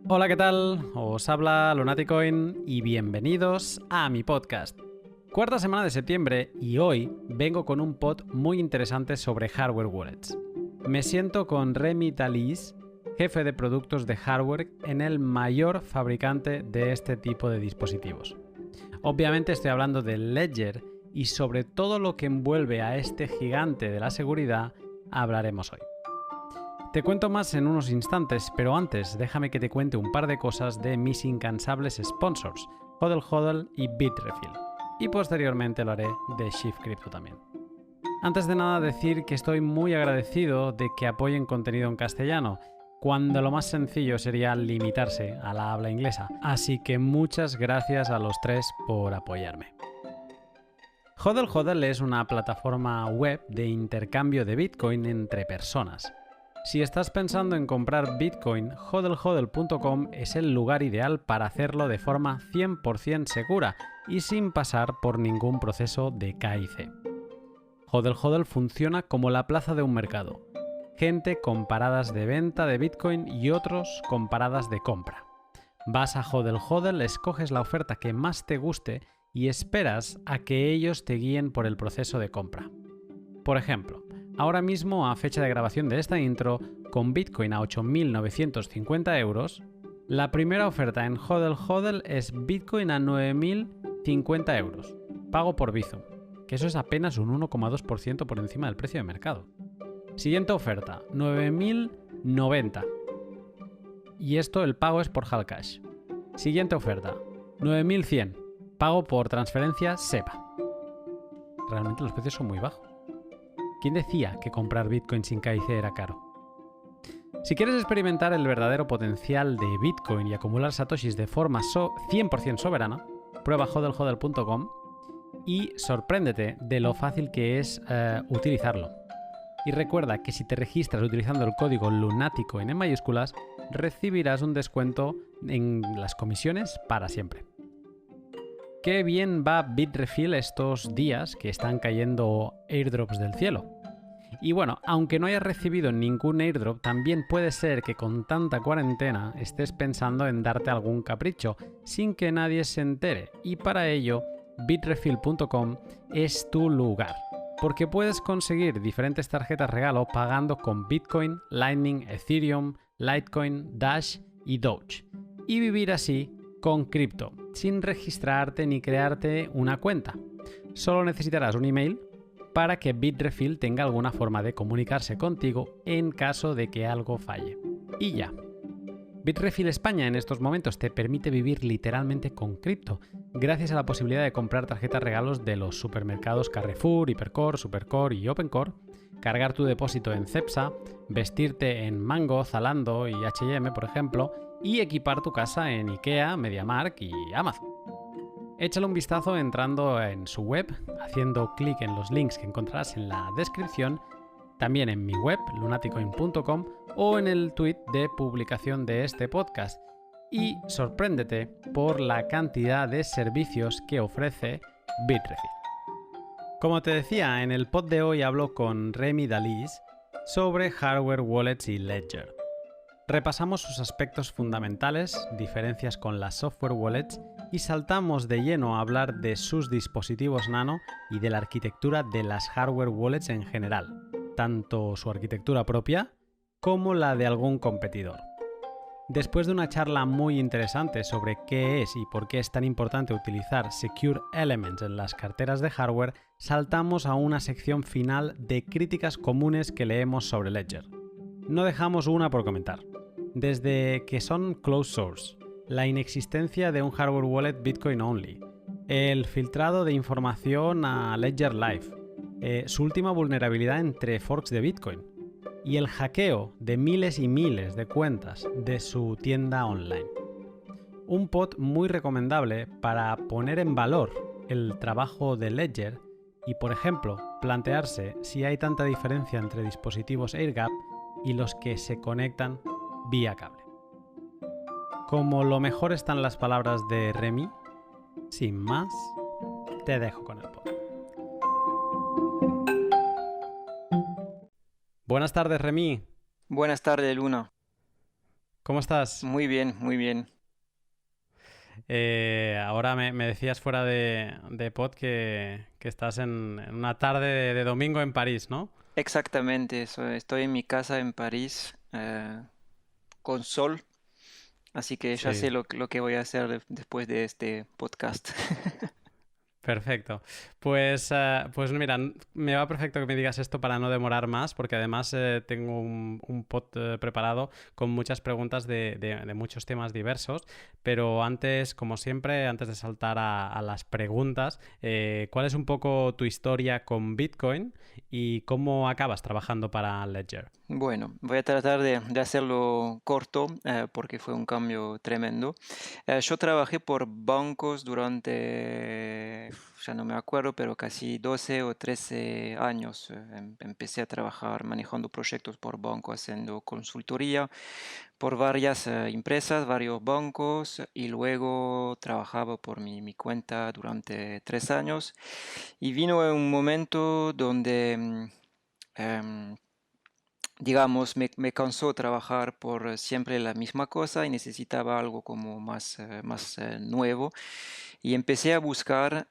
Hola, ¿qué tal? Os habla Lunaticoin y bienvenidos a mi podcast. Cuarta semana de septiembre y hoy vengo con un pod muy interesante sobre hardware wallets. Me siento con Remi Dalies, jefe de productos de hardware en el mayor fabricante de este tipo de dispositivos. Obviamente estoy hablando de Ledger y sobre todo lo que envuelve a este gigante de la seguridad hablaremos hoy. Te cuento más en unos instantes, pero antes déjame que te cuente un par de cosas de mis incansables sponsors, HODL HODL y Bitrefill. Y posteriormente lo haré de Shift Crypto también. Antes de nada decir que estoy muy agradecido de que apoyen contenido en castellano, cuando lo más sencillo sería limitarse a la habla inglesa. Así que muchas gracias a los tres por apoyarme. HODL HODL es una plataforma web de intercambio de Bitcoin entre personas. Si estás pensando en comprar Bitcoin, hodlhodl.com es el lugar ideal para hacerlo de forma 100% segura y sin pasar por ningún proceso de KYC. HODL HODL funciona como la plaza de un mercado. Gente con paradas de venta de Bitcoin y otros con paradas de compra. Vas a HODL HODL, escoges la oferta que más te guste y esperas a que ellos te guíen por el proceso de compra. Por ejemplo, ahora mismo, a fecha de grabación de esta intro, con Bitcoin a 8.950 euros, la primera oferta en HODL HODL es Bitcoin a 9.050 euros, pago por Bizum, que eso es apenas un 1,2% por encima del precio de mercado. Siguiente oferta, 9.090. Y esto el pago es por Hallcash. Siguiente oferta, 9.100, pago por transferencia SEPA. Realmente los precios son muy bajos. ¿Quién decía que comprar Bitcoin sin KYC era caro? Si quieres experimentar el verdadero potencial de Bitcoin y acumular satoshis de forma 100% soberana, prueba hodlhodl.com y sorpréndete de lo fácil que es utilizarlo. Y recuerda que si te registras utilizando el código LUNATICOIN en mayúsculas, recibirás un descuento en las comisiones para siempre. Qué bien va Bitrefill estos días que están cayendo airdrops del cielo. Y bueno, aunque no hayas recibido ningún airdrop, también puede ser que con tanta cuarentena estés pensando en darte algún capricho sin que nadie se entere. Y para ello, bitrefill.com es tu lugar. Porque puedes conseguir diferentes tarjetas regalo pagando con Bitcoin, Lightning, Ethereum, Litecoin, Dash y Doge. Y vivir así con cripto, sin registrarte ni crearte una cuenta. Solo necesitarás un email para que Bitrefill tenga alguna forma de comunicarse contigo en caso de que algo falle. Y ya. Bitrefill España en estos momentos te permite vivir literalmente con cripto, gracias a la posibilidad de comprar tarjetas regalos de los supermercados Carrefour, Hipercor, Supercor y Opencore, cargar tu depósito en Cepsa, vestirte en Mango, Zalando y H&M, por ejemplo, y equipar tu casa en IKEA, MediaMarkt y Amazon. Échale un vistazo entrando en su web, haciendo clic en los links que encontrarás en la descripción, también en mi web, lunaticoin.com, o en el tweet de publicación de este podcast. Y sorpréndete por la cantidad de servicios que ofrece Bitrefill. Como te decía, en el pod de hoy hablo con Remi Dalies sobre hardware wallets y Ledger. Repasamos sus aspectos fundamentales, diferencias con las software wallets y saltamos de lleno a hablar de sus dispositivos nano y de la arquitectura de las hardware wallets en general, tanto su arquitectura propia como la de algún competidor. Después de una charla muy interesante sobre qué es y por qué es tan importante utilizar Secure Elements en las carteras de hardware, saltamos a una sección final de críticas comunes que leemos sobre Ledger. No dejamos una por comentar. Desde que son closed source, la inexistencia de un hardware wallet Bitcoin only, el filtrado de información a Ledger Live, su última vulnerabilidad entre forks de Bitcoin y el hackeo de miles y miles de cuentas de su tienda online. Un pod muy recomendable para poner en valor el trabajo de Ledger y, por ejemplo, plantearse si hay tanta diferencia entre dispositivos AirGap y los que se conectan vía cable. Como lo mejor están las palabras de Remi, sin más, te dejo con el pod. Buenas tardes, Remi. Buenas tardes, Luna. ¿Cómo estás? Muy bien, muy bien. Ahora me decías fuera de pod que estás en una tarde de domingo en París, ¿no? Exactamente, estoy en mi casa en París con sol, así que ya Sí. sé lo que voy a hacer después de este podcast. Perfecto. Pues mira, me va perfecto que me digas esto para no demorar más, porque además tengo un pod preparado con muchas preguntas de muchos temas diversos. Pero antes, como siempre, antes de saltar a las preguntas, ¿cuál es un poco tu historia con Bitcoin y cómo acabas trabajando para Ledger? Bueno, voy a tratar de hacerlo corto porque fue un cambio tremendo. Yo trabajé por bancos durante, ya no me acuerdo, pero casi 12 o 13 años. Empecé a trabajar manejando proyectos por banco, haciendo consultoría por varias empresas, varios bancos y luego trabajaba por mi cuenta durante 3 años. Y vino un momento donde em, digamos, me cansó trabajar por siempre la misma cosa y necesitaba algo como más nuevo. Y empecé a buscar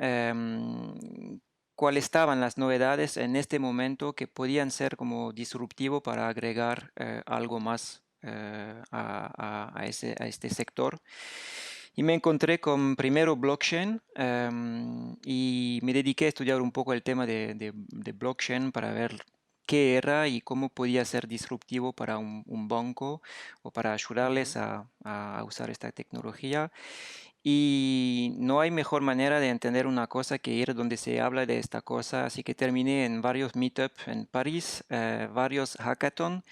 cuáles estaban las novedades en este momento que podían ser como disruptivo para agregar algo más a este sector. Y me encontré con primero blockchain y me dediqué a estudiar un poco el tema de blockchain para ver qué era y cómo podía ser disruptivo para un banco o para ayudarles Ujú. a usar esta tecnología. Y no hay mejor manera de entender una cosa que ir donde se habla de esta cosa. Así que terminé en varios meetups en París, varios hackathon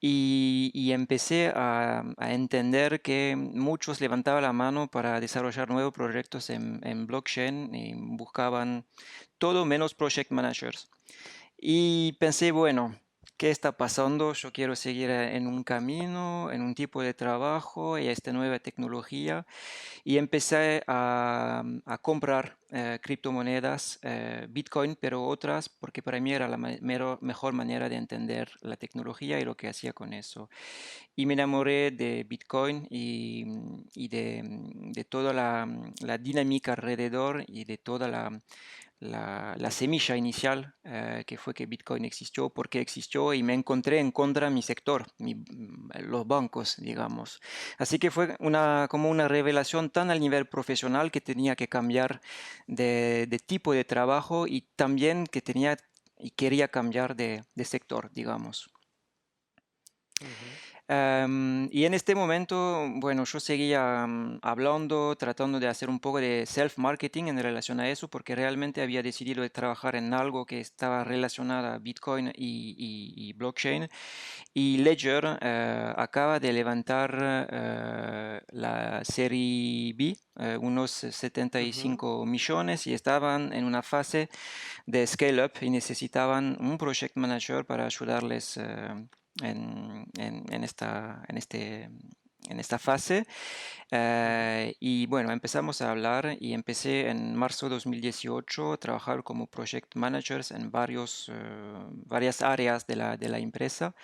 y empecé a entender que muchos levantaban la mano para desarrollar nuevos proyectos en blockchain y buscaban todo menos project managers. Y pensé, bueno, ¿qué está pasando? Yo quiero seguir en un camino, en un tipo de trabajo y esta nueva tecnología. Y empecé a comprar criptomonedas, Bitcoin, pero otras, porque para mí era la mejor manera de entender la tecnología y lo que hacía con eso. Y me enamoré de Bitcoin y de toda la dinámica alrededor y de toda la semilla inicial que fue que Bitcoin existió, por qué existió y me encontré en contra mi sector, los bancos, digamos. Así que fue como una revelación tan al nivel profesional que tenía que cambiar de tipo de trabajo y también que tenía y quería cambiar de sector, digamos. Ujú. Y en este momento, bueno, yo seguía hablando, tratando de hacer un poco de self-marketing en relación a eso, porque realmente había decidido de trabajar en algo que estaba relacionado a Bitcoin y blockchain. Y Ledger acaba de levantar la serie B, unos Ujú. 75 millones, y estaban en una fase de scale-up y necesitaban un project manager para ayudarles en esta fase. Ujú. Y bueno, empezamos a hablar y empecé en marzo de 2018 a trabajar como project managers en varias áreas de la empresa.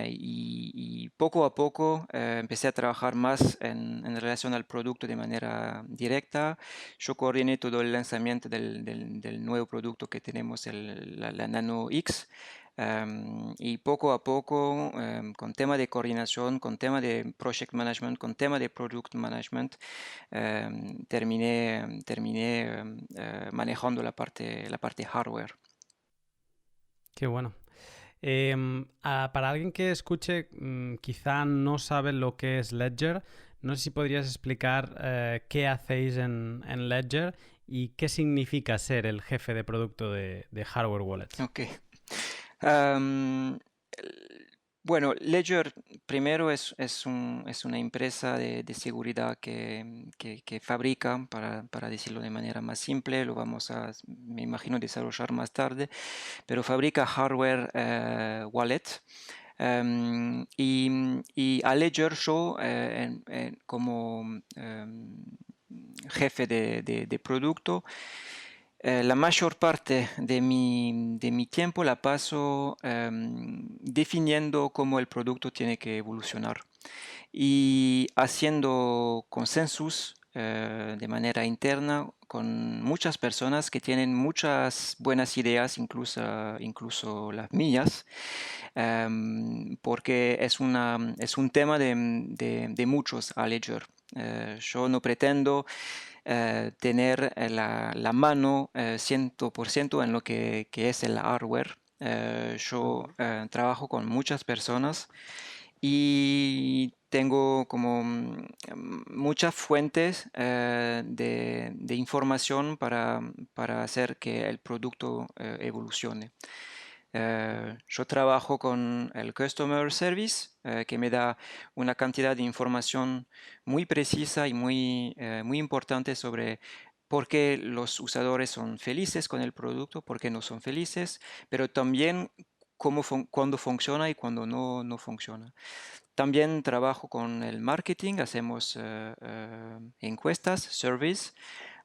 Y poco a poco empecé a trabajar más en relación al producto de manera directa. Yo coordiné todo el lanzamiento del nuevo producto que tenemos, la Nano X. Y poco a poco, con tema de coordinación, con tema de project management, con tema de product management, terminé manejando la parte hardware. Qué bueno. Para alguien que escuche, quizá no sabe lo que es Ledger, no sé si podrías explicar qué hacéis en Ledger y qué significa ser el jefe de producto de Hardware Wallets. Ok. Am, bueno, Ledger primero es una empresa de seguridad que fabrica, para decirlo de manera más simple, lo vamos a, me imagino, desarrollar más tarde, pero fabrica hardware wallet. Y a Ledger yo, como jefe de producto, la mayor parte de mi tiempo la paso definiendo cómo el producto tiene que evolucionar. y haciendo consensus de manera interna con muchas personas que tienen muchas buenas ideas, incluso las mías, porque es un tema de muchos a Ledger. Yo no pretendo tener la mano 100% en lo que es el hardware. Yo trabajo con muchas personas y tengo como muchas fuentes de información para hacer que el producto evolucione. Yo trabajo con el Customer Service, que me da una cantidad de información muy precisa y muy importante sobre por qué los usadores son felices con el producto, por qué no son felices, pero también cuándo funciona y cuándo no funciona. También trabajo con el marketing, hacemos encuestas, surveys,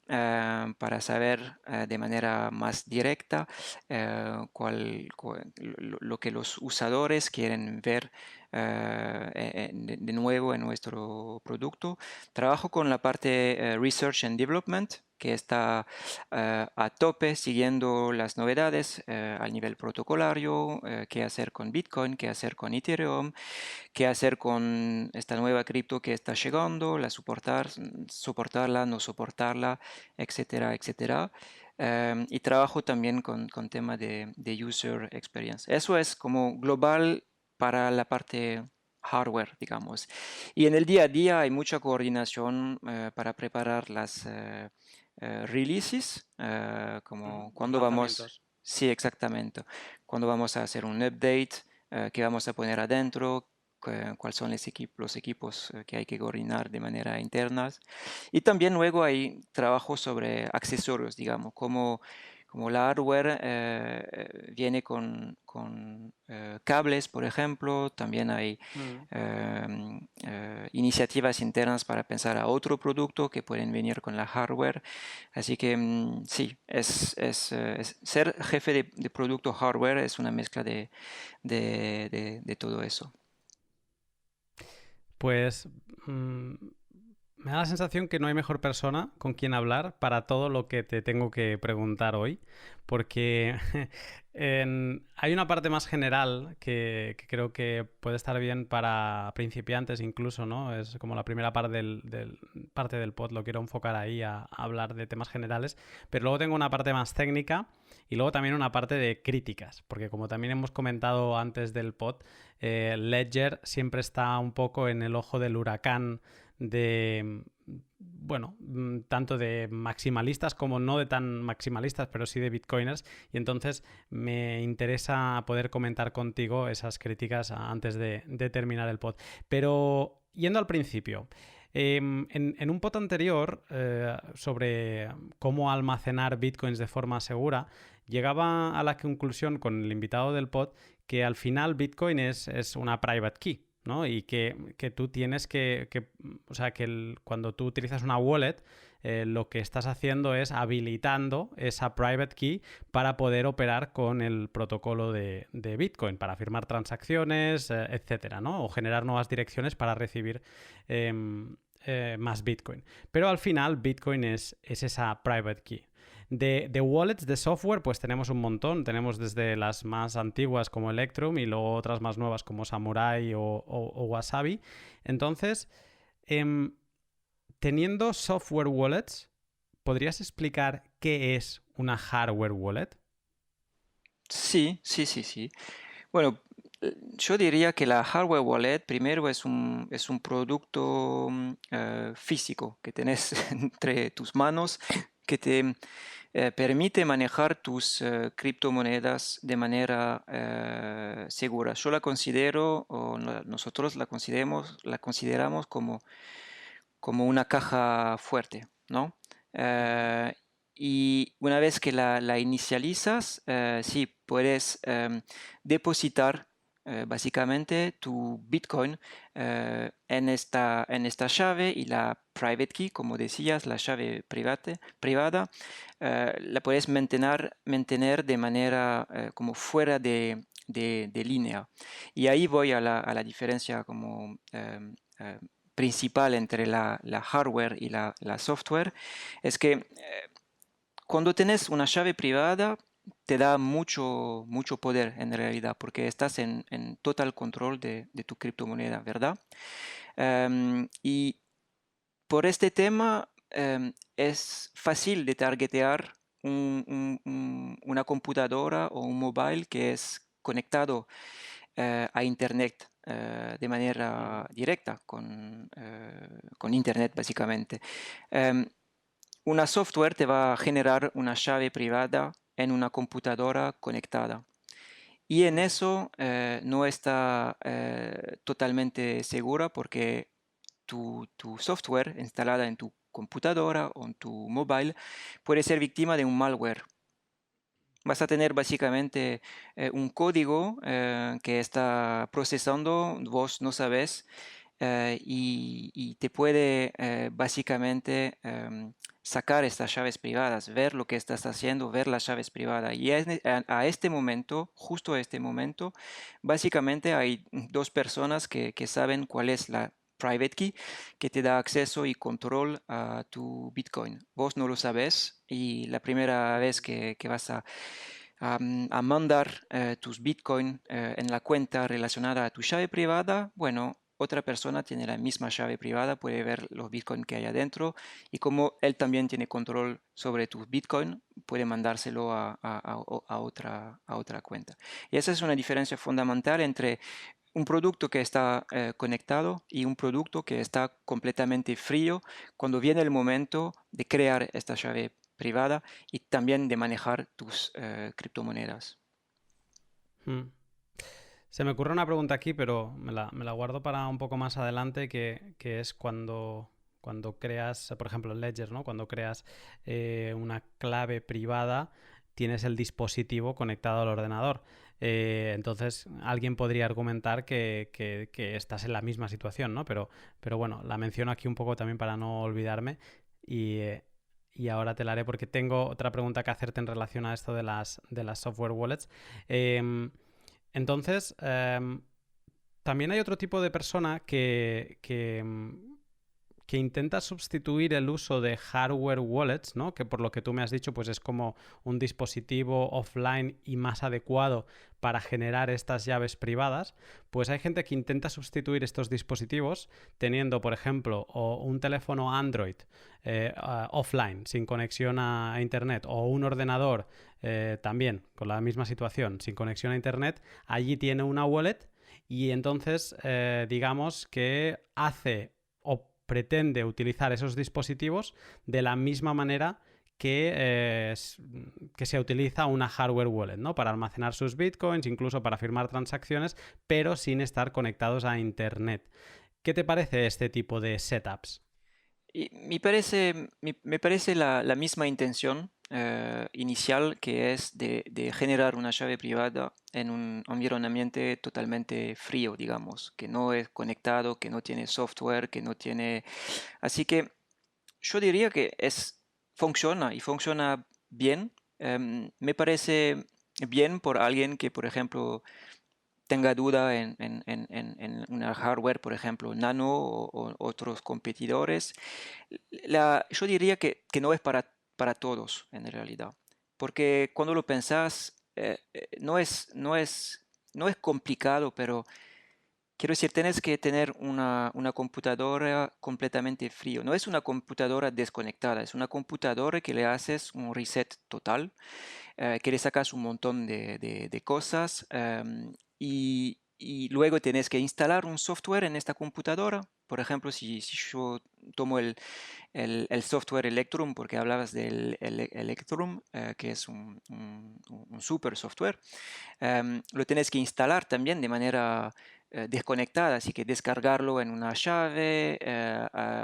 para saber de manera más directa lo que los usadores quieren ver de nuevo en nuestro producto. Trabajo con la parte Research and Development, que está a tope siguiendo las novedades al nivel protocolario, qué hacer con Bitcoin, qué hacer con Ethereum, qué hacer con esta nueva cripto que está llegando, soportarla, no soportarla, etcétera, etcétera. Y trabajo también con tema de user experience. Eso es como global para la parte hardware, digamos. Y en el día a día hay mucha coordinación para preparar las releases, como cuando vamos, Lanzamientos. sí, exactamente, cuando vamos a hacer un update, qué vamos a poner adentro, cuáles son los equipos que hay que coordinar de manera interna. Y también luego hay trabajo sobre accesorios, digamos, como la hardware viene con cables, por ejemplo, también hay Mm. iniciativas internas para pensar a otro producto que pueden venir con la hardware. Así que sí, ser jefe de producto hardware es una mezcla de todo eso. Pues mm, me da la sensación que no hay mejor persona con quien hablar para todo lo que te tengo que preguntar hoy, porque hay una parte más general que creo que puede estar bien para principiantes incluso, ¿no? Es como la primera parte parte del pod, lo quiero enfocar ahí a hablar de temas generales, pero luego tengo una parte más técnica y luego también una parte de críticas, porque como también hemos comentado antes del pod, Ledger siempre está un poco en el ojo del huracán de, bueno, tanto de maximalistas como no de tan maximalistas, pero sí de bitcoiners, y entonces me interesa poder comentar contigo esas críticas antes de terminar el pod. Pero yendo al principio, en un pod anterior sobre cómo almacenar bitcoins de forma segura, llegaba a la conclusión con el invitado del pod que al final Bitcoin es una private key, ¿no? Y que tú tienes o sea, que cuando tú utilizas una wallet, lo que estás haciendo es habilitando esa private key para poder operar con el protocolo de Bitcoin, para firmar transacciones, etcétera, ¿no? O generar nuevas direcciones para recibir más Bitcoin. Pero al final Bitcoin es esa private key. De wallets, de software, pues tenemos un montón. Tenemos desde las más antiguas como Electrum y luego otras más nuevas como Samurai o Wasabi. Entonces, teniendo software wallets, ¿podrías explicar qué es una hardware wallet? Sí, sí, sí, sí. Bueno, yo diría que la hardware wallet primero es un producto físico que tenés entre tus manos que te permite manejar tus criptomonedas de manera segura. Yo la considero, nosotros la consideramos como una caja fuerte, ¿no? Eh, y una vez que la inicializas, sí, puedes depositar básicamente tu Bitcoin en esta llave y la private key, como decías, la llave privada, la puedes mantener de manera como fuera de línea. Y ahí voy a la diferencia como principal entre la hardware y la software, es que cuando tenés una llave privada, te da mucho poder en realidad, porque estás en total control de tu criptomoneda, ¿verdad? Y por este tema es fácil de targetear una computadora o un mobile que es conectado a Internet de manera directa con Internet básicamente. Em, una software te va a generar una llave privada en una computadora conectada. Y en eso no está totalmente segura porque tu software instalada en tu computadora o en tu mobile puede ser víctima de un malware. Vas a tener básicamente un código que está procesando, vos no sabes, y te puede básicamente sacar estas llaves privadas, ver lo que estás haciendo, ver las llaves privadas. Y a este momento, justo a este momento, básicamente hay dos personas que saben cuál es la private key que te da acceso y control a tu Bitcoin. Vos no lo sabes y la primera vez que vas a mandar tus Bitcoin en la cuenta relacionada a tu llave privada, bueno, otra persona tiene la misma llave privada, puede ver los Bitcoin que hay adentro y como él también tiene control sobre tus Bitcoin, puede mandárselo a otra cuenta. Y esa es una diferencia fundamental entre un producto que está conectado y un producto que está completamente frío cuando viene el momento de crear esta llave privada y también de manejar tus criptomonedas. Hmm. Se me ocurre una pregunta aquí, pero me la guardo para un poco más adelante, que es cuando creas, por ejemplo, en Ledger, ¿no? Cuando creas una clave privada, tienes el dispositivo conectado al ordenador. Entonces, alguien podría argumentar que estás en la misma situación, ¿no? Pero bueno, la menciono aquí un poco también para no olvidarme. Y ahora te la haré porque tengo otra pregunta que hacerte en relación a esto de las software wallets. Entonces, también hay otro tipo de persona que intenta sustituir el uso de hardware wallets, ¿no? Que por lo que tú me has dicho, pues es como un dispositivo offline y más adecuado para generar estas llaves privadas. Pues hay gente que intenta sustituir estos dispositivos teniendo, por ejemplo, o un teléfono Android offline, sin conexión a internet, o un ordenador también con la misma situación, sin conexión a internet. Allí tiene una wallet y entonces digamos que hace o pretende utilizar esos dispositivos de la misma manera que se utiliza una hardware wallet, ¿no? Para almacenar sus bitcoins, incluso para firmar transacciones, pero sin estar conectados a internet. ¿Qué te parece este tipo de setups? Y me parece la misma intención inicial que es de generar una llave privada en un environamiento totalmente frío, digamos, que no es conectado, que no tiene software, que no tiene... Así que yo diría que funciona y funciona bien. Me parece bien por alguien que, por ejemplo, tenga duda en una hardware, por ejemplo, Nano o otros competidores. Yo diría que no es para todos en realidad, porque cuando lo pensás, no es complicado, pero quiero decir, tienes que tener una computadora completamente frío. No es una computadora desconectada, es una computadora que le haces un reset total, que le sacas un montón de cosas y luego tienes que instalar un software en esta computadora. Por ejemplo, si yo tomo el software Electrum, porque hablabas del Electrum, que es un super software, lo tienes que instalar también de manera desconectada, así que descargarlo en una llave,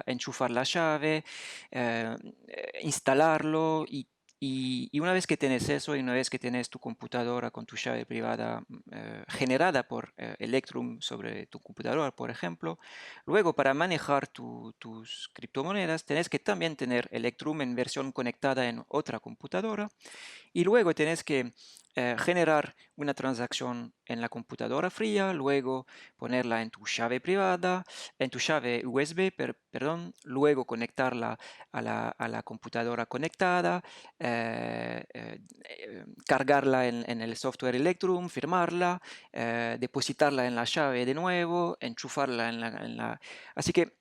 enchufar la llave, instalarlo y y una vez que tienes eso y una vez que tienes tu computadora con tu llave privada generada por Electrum sobre tu computadora, por ejemplo, luego para manejar tus criptomonedas tienes que también tener Electrum en versión conectada en otra computadora y luego tienes que generar una transacción en la computadora fría, luego ponerla en tu llave privada, en tu llave USB, perdón, luego conectarla a la computadora conectada, cargarla en el software Electrum, firmarla, depositarla en la llave de nuevo, enchufarla Así que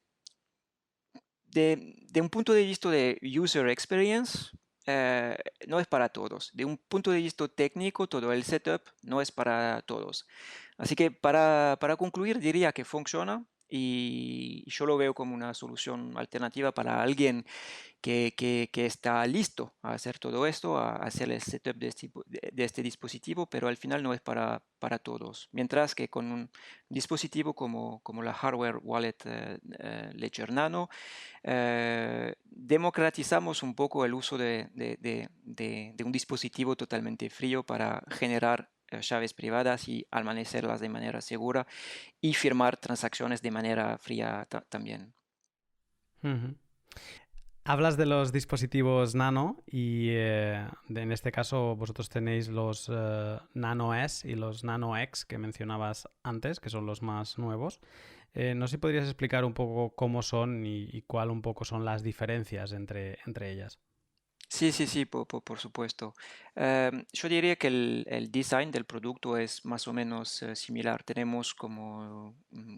de un punto de vista de user experience, eh, no es para todos. De un punto de vista técnico, todo el setup no es para todos. Así que para concluir, diría que funciona y yo lo veo como una solución alternativa para alguien que está listo a hacer todo esto, a hacer el setup de este dispositivo, pero al final no es para todos. Mientras que con un dispositivo como la hardware wallet Ledger Nano, democratizamos un poco el uso de un dispositivo totalmente frío para generar llaves privadas y almacenarlas de manera segura y firmar transacciones de manera fría también. Ujú. Hablas de los dispositivos Nano y en este caso vosotros tenéis los Nano S y los Nano X que mencionabas antes, que son los más nuevos. No sé si podrías explicar un poco cómo son y cuál un poco son las diferencias entre ellas. Sí, sí, sí, por supuesto. Yo diría que el design del producto es más o menos similar. Tenemos como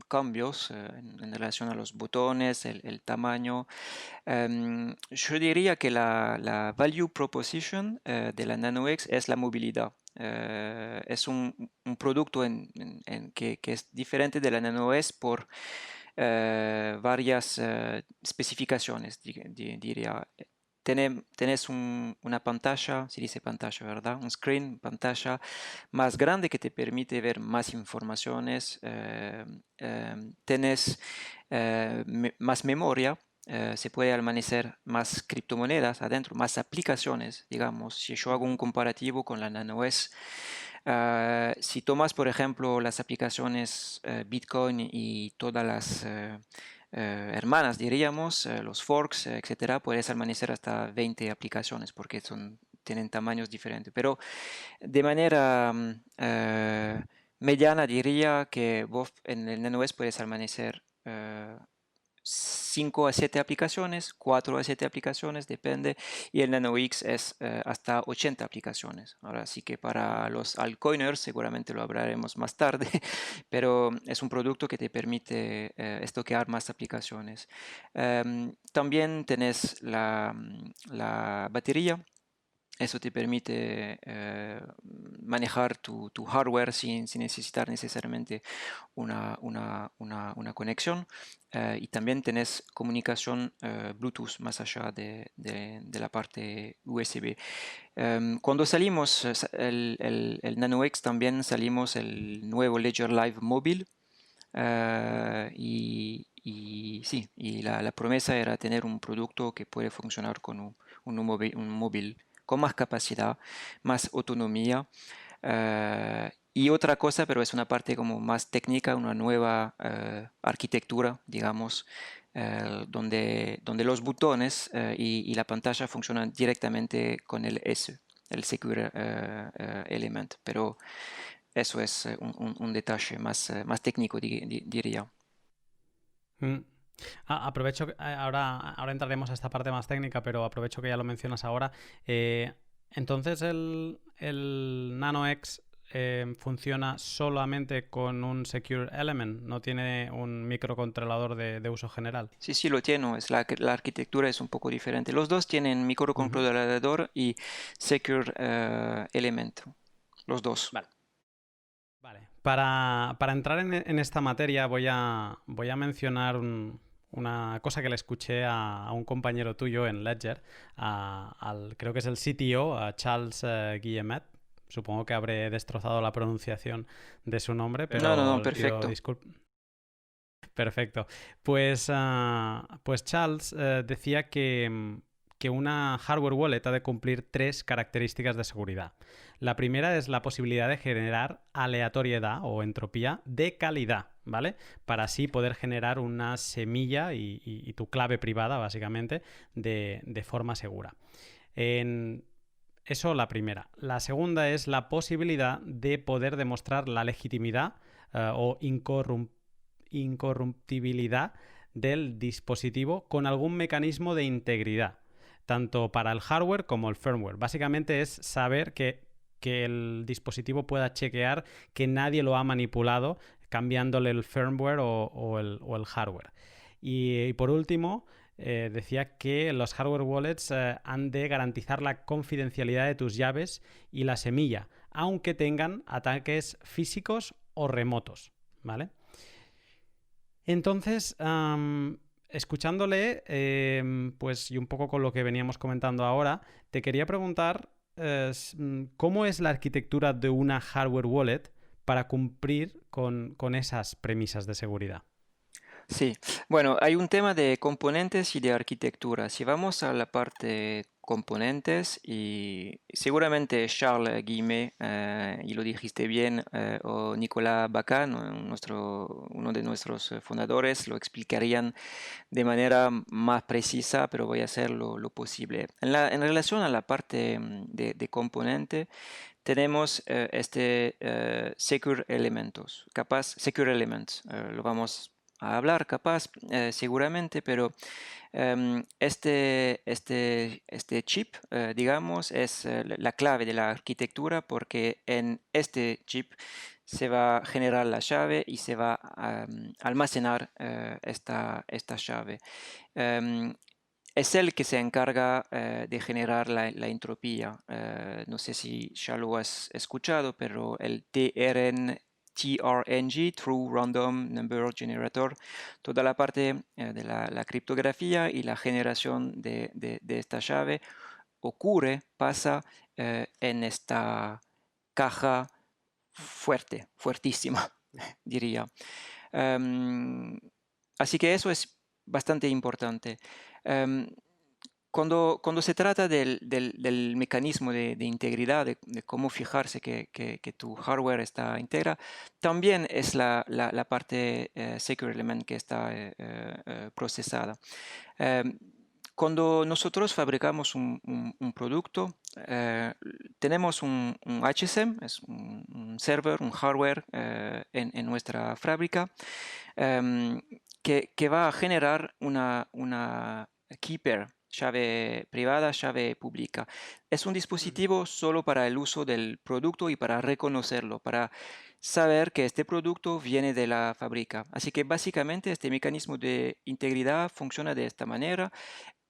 cambios en relación a los botones, el tamaño. Yo diría que la value proposition de la Nano X es la movilidad. Es un producto que es diferente de la Nano S por varias especificaciones, diría. Tenés una pantalla, se dice pantalla, ¿verdad? Un screen, pantalla más grande que te permite ver más informaciones. Tenés más memoria, se puede almacenar más criptomonedas adentro, más aplicaciones, digamos. Si yo hago un comparativo con la Nano S, si tomas, por ejemplo, las aplicaciones Bitcoin y todas las hermanas, diríamos, los forks, etcétera, puedes almacenar hasta 20 aplicaciones porque tienen tamaños diferentes. Pero de manera mediana diría que vos en el NanoS puedes almacenar 5 a 7 aplicaciones, 4 a 7 aplicaciones, depende, y el Nano X es hasta 80 aplicaciones. Ahora sí que para los altcoiners seguramente lo hablaremos más tarde, pero es un producto que te permite estoquear más aplicaciones. También tenés la batería. Eso te permite manejar tu hardware sin necesitar necesariamente una conexión. Y también tenés comunicación Bluetooth más allá de la parte USB. Cuando salimos el Nano X, también salimos el nuevo Ledger Live móvil. Y sí, y la promesa era tener un producto que puede funcionar con un móvil con más capacidad, más autonomía. Y otra cosa, pero es una parte como más técnica, una nueva arquitectura, digamos, donde los botones y la pantalla funcionan directamente con el S, el Secure Element. Pero eso es un detalle más técnico, diría. Mm. Aprovecho, ahora entraremos a esta parte más técnica, pero aprovecho que ya lo mencionas ahora. Entonces el Nano X funciona solamente con un Secure Element, no tiene un microcontrolador de uso general. Sí, sí, lo tiene. La arquitectura es un poco diferente. Los dos tienen Ujú. microcontrolador y Secure Element. Los dos. Vale. Vale. Para entrar en esta materia voy a mencionar una cosa que le escuché a un compañero tuyo en Ledger, creo que es el CTO, a Charles Guillemet. Supongo que habré destrozado la pronunciación de su nombre, No, no, no, pero le pido perfecto. disculpas. Perfecto. Pues Charles decía que que una hardware wallet ha de cumplir 3 características de seguridad. La primera es la posibilidad de generar aleatoriedad o entropía de calidad, ¿vale? Para así poder generar una semilla y tu clave privada, básicamente, de forma segura. Eso la primera. La segunda es la posibilidad de poder demostrar la legitimidad o incorruptibilidad del dispositivo con algún mecanismo de integridad, tanto para el hardware como el firmware. Básicamente es saber que el dispositivo pueda chequear que nadie lo ha manipulado cambiándole el firmware o el hardware. Y por último, decía que los hardware wallets han de garantizar la confidencialidad de tus llaves y la semilla, aunque tengan ataques físicos o remotos, ¿vale? Entonces, escuchándole, pues y un poco con lo que veníamos comentando ahora, te quería preguntar cómo es la arquitectura de una hardware wallet para cumplir con esas premisas de seguridad. Sí, bueno, hay un tema de componentes y de arquitectura. Si vamos a la parte componentes, y seguramente Charles Guillemet, y lo dijiste bien, o Nicolas Bacan, uno de nuestros fundadores, lo explicarían de manera más precisa, pero voy a hacer lo posible. En relación a la parte de componente, tenemos Secure Elementos, Secure Elements, lo vamos a hablar capaz seguramente, pero este chip, digamos, es la clave de la arquitectura, porque en este chip se va a generar la llave y se va a almacenar esta llave. Es el que se encarga de generar la entropía. No sé si ya lo has escuchado, pero el TRNG, True Random Number Generator, toda la parte de la criptografía y la generación de esta llave pasa en esta caja fuertísima, diría. Así que eso es bastante importante. Cuando se trata del mecanismo de integridad, de cómo fijarse que tu hardware está íntegra, también es la parte Secure Element que está procesada. Cuando nosotros fabricamos un producto, tenemos un HSM, es un server, un hardware en nuestra fábrica, que va a generar una key pair, llave privada, llave pública. Es un dispositivo solo para el uso del producto y para reconocerlo, para saber que este producto viene de la fábrica. Así que básicamente este mecanismo de integridad funciona de esta manera.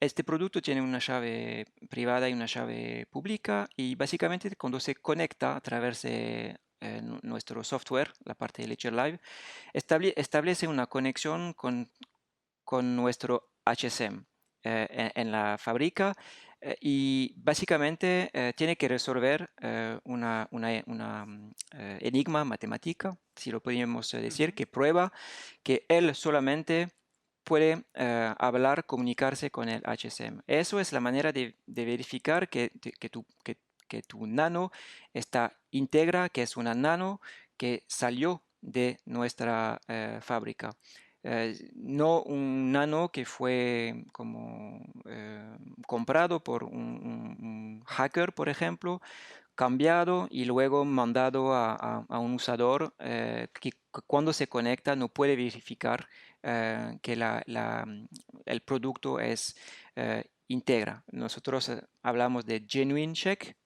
Este producto tiene una llave privada y una llave pública, y básicamente cuando se conecta a través de nuestro software, la parte de Ledger Live, establece una conexión con nuestro HSM en la fábrica, y básicamente tiene que resolver una enigma matemática, si lo podríamos decir, que prueba que él solamente puede hablar, comunicarse con el HSM. Eso es la manera de verificar que tu nano está íntegra, que es una nano que salió de nuestra fábrica. No un nano que fue como comprado por un hacker, por ejemplo, cambiado y luego mandado a un usador que cuando se conecta no puede verificar que el producto es íntegra. Nosotros hablamos de genuine check,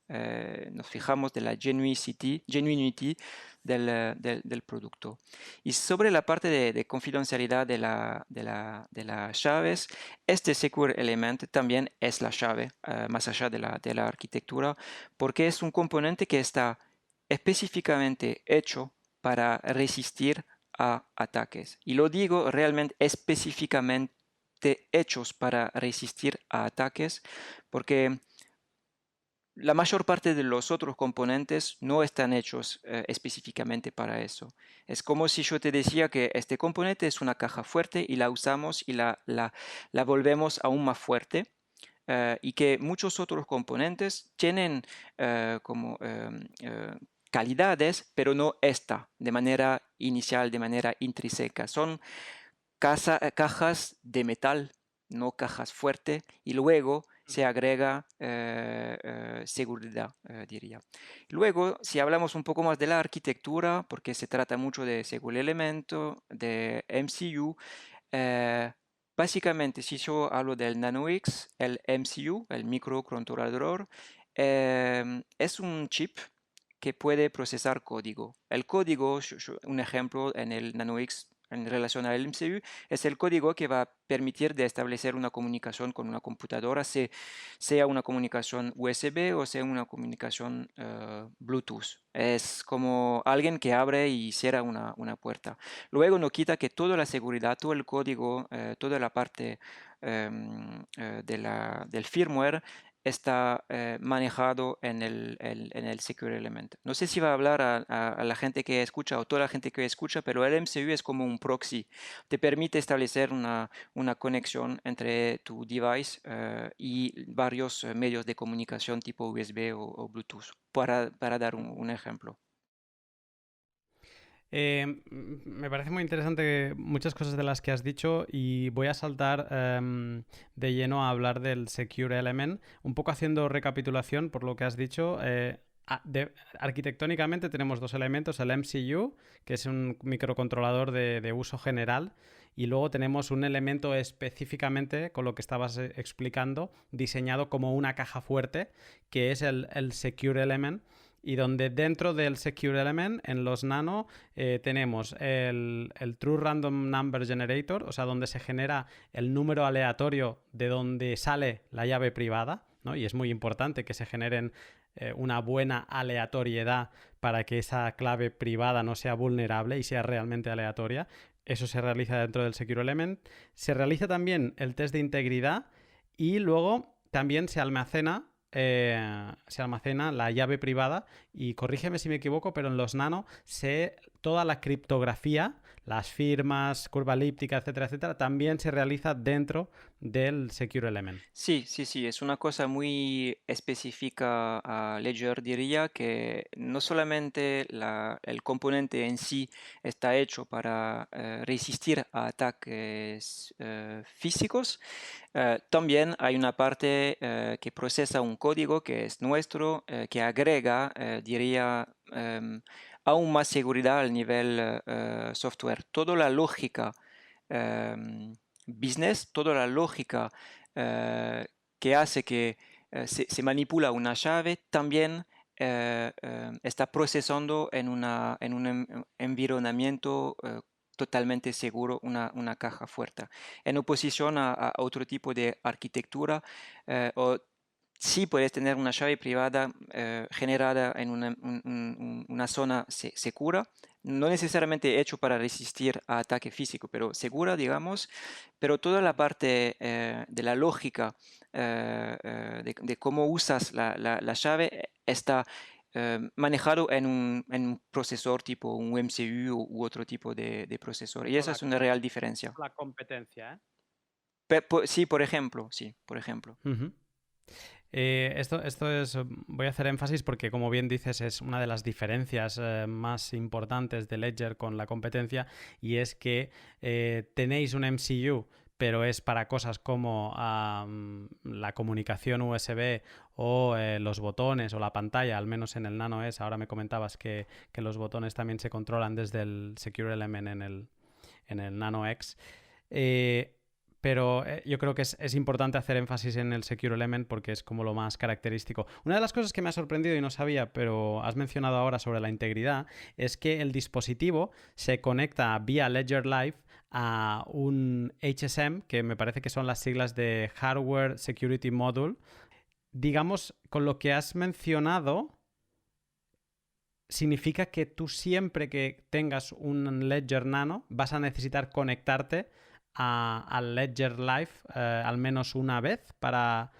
nos fijamos de la genuinity del producto. Y sobre la parte de confidencialidad de las llaves, este Secure Element también es la llave, más allá de la arquitectura, porque es un componente que está específicamente hecho para resistir a ataques. Y lo digo realmente específicamente hechos para resistir a ataques, porque la mayor parte de los otros componentes no están hechos específicamente para eso. Es como si yo te decía que este componente es una caja fuerte y la usamos y la volvemos aún más fuerte. y que muchos otros componentes tienen como calidades, pero no esta, de manera inicial, de manera intrínseca. Son cajas de metal, no cajas fuertes, y luego se agrega seguridad, diría. Luego, si hablamos un poco más de la arquitectura, porque se trata mucho de Seguro Elemento, de MCU, básicamente, si yo hablo del NanoX, el MCU, el microcontrolador, es un chip que puede procesar código. El código, un ejemplo en el NanoX en relación al MCU, es el código que va a permitir de establecer una comunicación con una computadora, sea una comunicación USB o sea una comunicación Bluetooth. Es como alguien que abre y cierra una puerta. Luego no quita que toda la seguridad, todo el código, toda la parte del firmware está manejado en el Secure Element. No sé si va a hablar a la gente que escucha o toda la gente que escucha, pero el MCU es como un proxy. Te permite establecer una conexión entre tu device y varios medios de comunicación tipo USB o Bluetooth, para dar un ejemplo. Me parece muy interesante muchas cosas de las que has dicho y voy a saltar de lleno a hablar del Secure Element, un poco haciendo recapitulación por lo que has dicho. Arquitectónicamente tenemos dos elementos, el MCU, que es un microcontrolador de uso general, y luego tenemos un elemento específicamente, con lo que estabas explicando, diseñado como una caja fuerte, que es el Secure Element, y donde dentro del Secure Element, en los Nano, tenemos el True Random Number Generator, o sea, donde se genera el número aleatorio de donde sale la llave privada, ¿no? Y es muy importante que se generen una buena aleatoriedad para que esa clave privada no sea vulnerable y sea realmente aleatoria. Eso se realiza dentro del Secure Element. Se realiza también el test de integridad y luego también se almacena la llave privada y corrígeme si me equivoco, pero en los Nano toda la criptografía, las firmas, curva elíptica, etcétera, etcétera, también se realiza dentro del Secure Element. Sí, sí, sí, es una cosa muy específica a Ledger, diría que no solamente el componente en sí está hecho para resistir a ataques físicos, también hay una parte que procesa un código que es nuestro, que agrega, diría, aún más seguridad al nivel software. Toda la lógica business, toda la lógica que hace que se manipula una llave, también está procesando en un environamiento totalmente seguro una caja fuerte. En oposición a otro tipo de arquitectura, o sí puedes tener una llave privada generada en una zona segura, no necesariamente hecho para resistir a ataque físico, pero segura, digamos, pero toda la parte de la lógica de cómo usas la llave está manejado en un procesor tipo un MCU u otro tipo de procesor. Y esa es una real diferencia. La competencia, ¿eh? Sí, por ejemplo, sí, por ejemplo. Uh-huh. Esto es, voy a hacer énfasis porque, como bien dices, es una de las diferencias más importantes de Ledger con la competencia, y es que tenéis un MCU, pero es para cosas como la comunicación USB o los botones o la pantalla, al menos en el Nano S. Ahora me comentabas que los botones también se controlan desde el Secure Element en el Nano X. Pero yo creo que es importante hacer énfasis en el Secure Element porque es como lo más característico. Una de las cosas que me ha sorprendido y no sabía, pero has mencionado ahora sobre la integridad, es que el dispositivo se conecta vía Ledger Live a un HSM, que me parece que son las siglas de Hardware Security Module. Digamos, con lo que has mencionado, significa que tú siempre que tengas un Ledger Nano vas a necesitar conectarte al Ledger Live al menos una vez para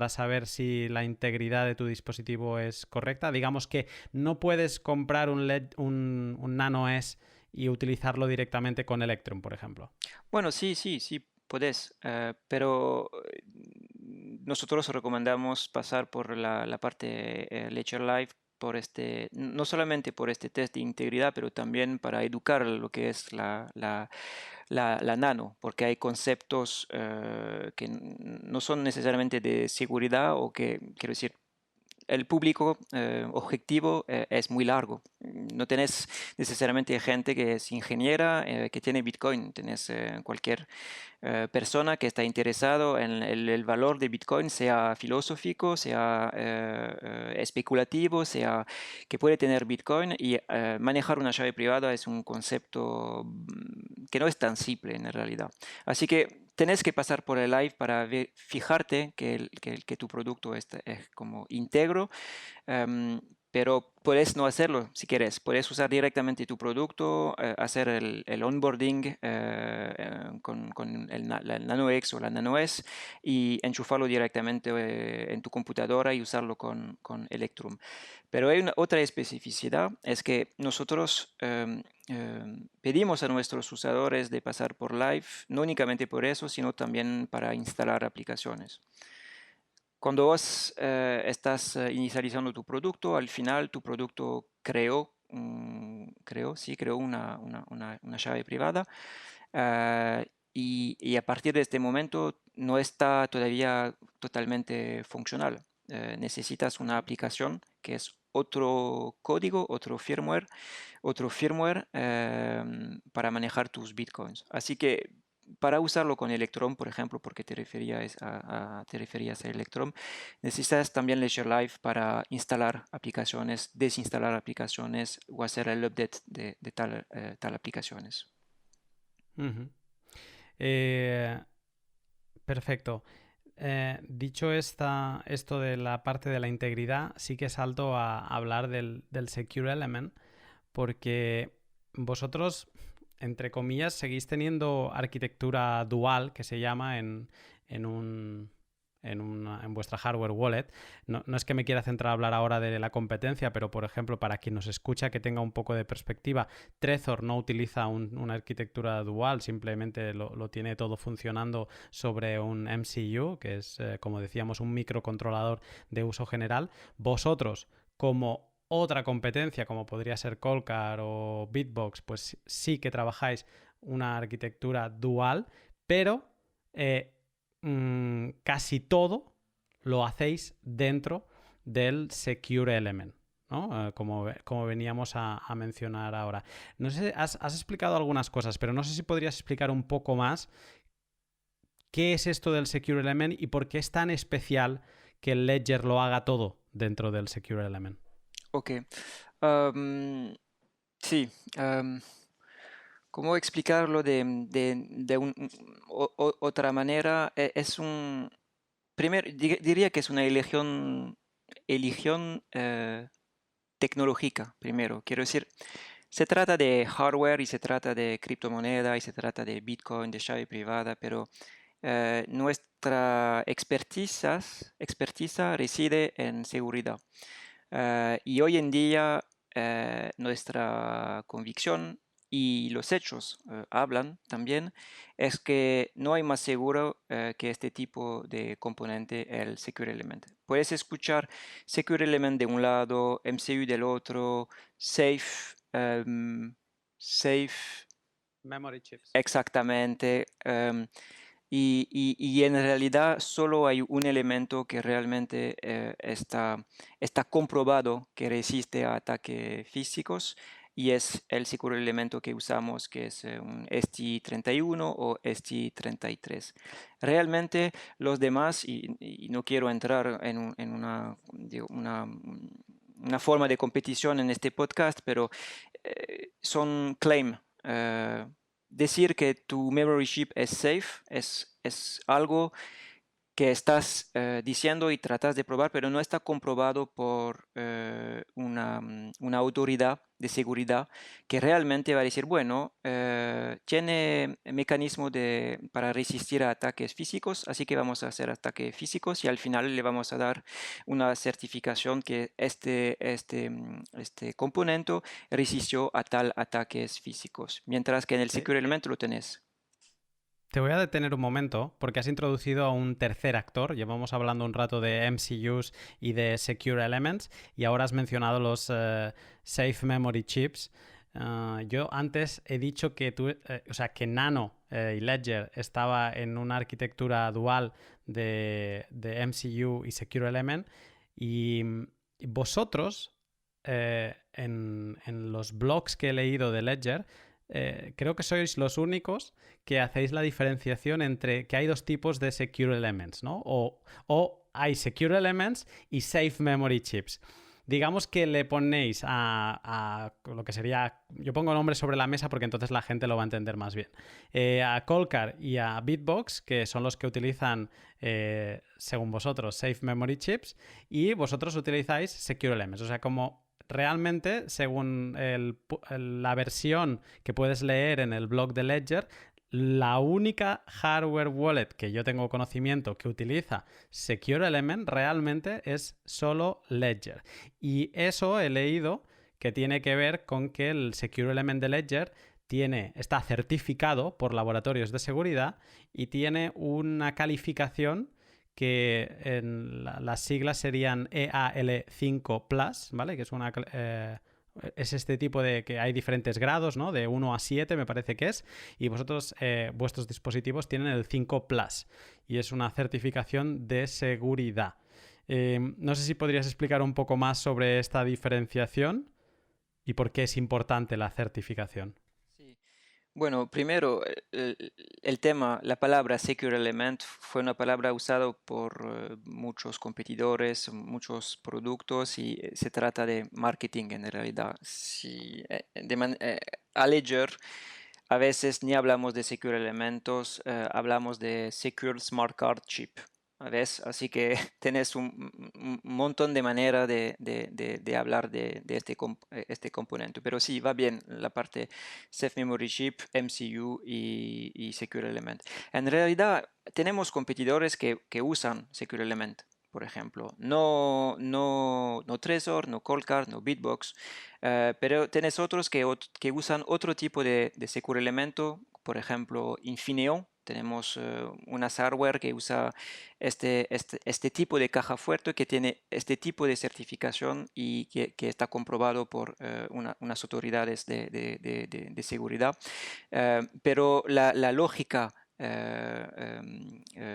saber si la integridad de tu dispositivo es correcta. Digamos que no puedes comprar un Nano S y utilizarlo directamente con Electrum, por ejemplo. Bueno, sí, puedes, pero nosotros recomendamos pasar por la parte Ledger Live no solamente por este test de integridad, pero también para educar lo que es la nano, porque hay conceptos que no son necesariamente de seguridad o que, quiero decir, el público objetivo es muy largo. No tenés necesariamente gente que es ingeniera, que tiene Bitcoin. Tenés cualquier persona que está interesado en el valor de Bitcoin, sea filosófico, sea especulativo, sea que puede tener Bitcoin y manejar una llave privada es un concepto que no es tan simple en realidad. Así que tenés que pasar por el live para fijarte que tu producto es como íntegro. Pero puedes no hacerlo si quieres. Puedes usar directamente tu producto, hacer el onboarding con la NanoX o la NanoS y enchufarlo directamente en tu computadora y usarlo con Electrum. Pero hay otra especificidad, es que nosotros pedimos a nuestros usadores de pasar por Live, no únicamente por eso, sino también para instalar aplicaciones. Cuando vos estás inicializando tu producto, al final tu producto creó una llave privada y a partir de este momento no está todavía totalmente funcional. Necesitas una aplicación que es otro código, otro firmware para manejar tus bitcoins. Así que para usarlo con Electrum, por ejemplo, porque te referías a Electrum, necesitas también Ledger Live para instalar aplicaciones, desinstalar aplicaciones o hacer el update de tal aplicaciones. Ujú. Eh, Perfecto. Dicho esto de la parte de la integridad, sí que salto a hablar del Secure Element, porque vosotros, entre comillas, seguís teniendo arquitectura dual, que se llama en vuestra hardware wallet. No es que me quiera centrar a hablar ahora de la competencia, pero por ejemplo, para quien nos escucha que tenga un poco de perspectiva, Trezor no utiliza una arquitectura dual, simplemente lo tiene todo funcionando sobre un MCU, que es, como decíamos, un microcontrolador de uso general. Vosotros, como otra competencia, como podría ser Colcar o Bitbox, pues sí que trabajáis una arquitectura dual, pero casi todo lo hacéis dentro del Secure Element, ¿no? Como veníamos a mencionar ahora. No sé, has explicado algunas cosas, pero no sé si podrías explicar un poco más qué es esto del Secure Element y por qué es tan especial que el Ledger lo haga todo dentro del Secure Element. Ok. Am, sí. ¿Cómo explicarlo de otra manera? Primero, diría que es una eligión tecnológica, primero. Quiero decir, se trata de hardware y se trata de criptomoneda y se trata de Bitcoin, de llave privada, pero nuestra expertiza reside en seguridad. Y hoy en día nuestra convicción y los hechos hablan también, es que no hay más seguro que este tipo de componente, el Secure Element. Puedes escuchar Secure Element de un lado, MCU del otro, Safe, Memory chips. exactamente. Y en realidad solo hay un elemento que realmente está comprobado que resiste a ataques físicos y es el seguro elemento que usamos, que es un ST31 o ST33. Realmente los demás, y no quiero entrar en una forma de competición en este podcast, pero son claim. Decir que tu memory chip es safe es algo que estás diciendo y tratas de probar, pero no está comprobado por una autoridad de seguridad que realmente va a decir, bueno, tiene mecanismo para resistir a ataques físicos, así que vamos a hacer ataques físicos y al final le vamos a dar una certificación que este componente resistió a tal ataques físicos, mientras que en el Sí. Secure Element lo tenés. Te voy a detener un momento porque has introducido a un tercer actor. Llevamos hablando un rato de MCUs y de Secure Elements y ahora has mencionado los Safe Memory Chips. Yo antes he dicho que que Nano y Ledger estaba en una arquitectura dual de MCU y Secure Element y vosotros en los blogs que he leído de Ledger creo que sois los únicos que hacéis la diferenciación entre que hay dos tipos de Secure Elements, ¿no? O hay Secure Elements y Safe Memory Chips. Digamos que le ponéis a lo que sería... Yo pongo nombres sobre la mesa porque entonces la gente lo va a entender más bien. A Coldcard y a Bitbox, que son los que utilizan, según vosotros, Safe Memory Chips, y vosotros utilizáis Secure Elements. O sea, como realmente, según la versión que puedes leer en el blog de Ledger, la única hardware wallet que yo tengo conocimiento que utiliza Secure Element realmente es solo Ledger. Y eso he leído que tiene que ver con que el Secure Element de Ledger está certificado por laboratorios de seguridad y tiene una calificación que en las siglas serían EAL5 Plus, ¿vale? Que es este tipo de que hay diferentes grados, ¿no? De 1 a 7 me parece que es, y vosotros, vuestros dispositivos tienen el 5 Plus y es una certificación de seguridad. No sé si podrías explicar un poco más sobre esta diferenciación y por qué es importante la certificación. Sí. Bueno, primero, el tema, la palabra Secure Element fue una palabra usada por muchos competidores, muchos productos y se trata de marketing en realidad. Si, a Ledger a veces ni hablamos de Secure Elementos, hablamos de Secure Smart Card Chip. ¿Ves? Así que tenés un montón de maneras de hablar de este componente. Pero sí, va bien la parte Safe Memory Chip, MCU y Secure Element. En realidad, tenemos competidores que usan Secure Element. Por ejemplo, no Trezor, no Coldcard, no Bitbox, pero tenés otros que usan otro tipo de Secure Elemento, por ejemplo, Infineon. Tenemos una hardware que usa este tipo de caja fuerte que tiene este tipo de certificación y que está comprobado por unas autoridades de seguridad. Pero la lógica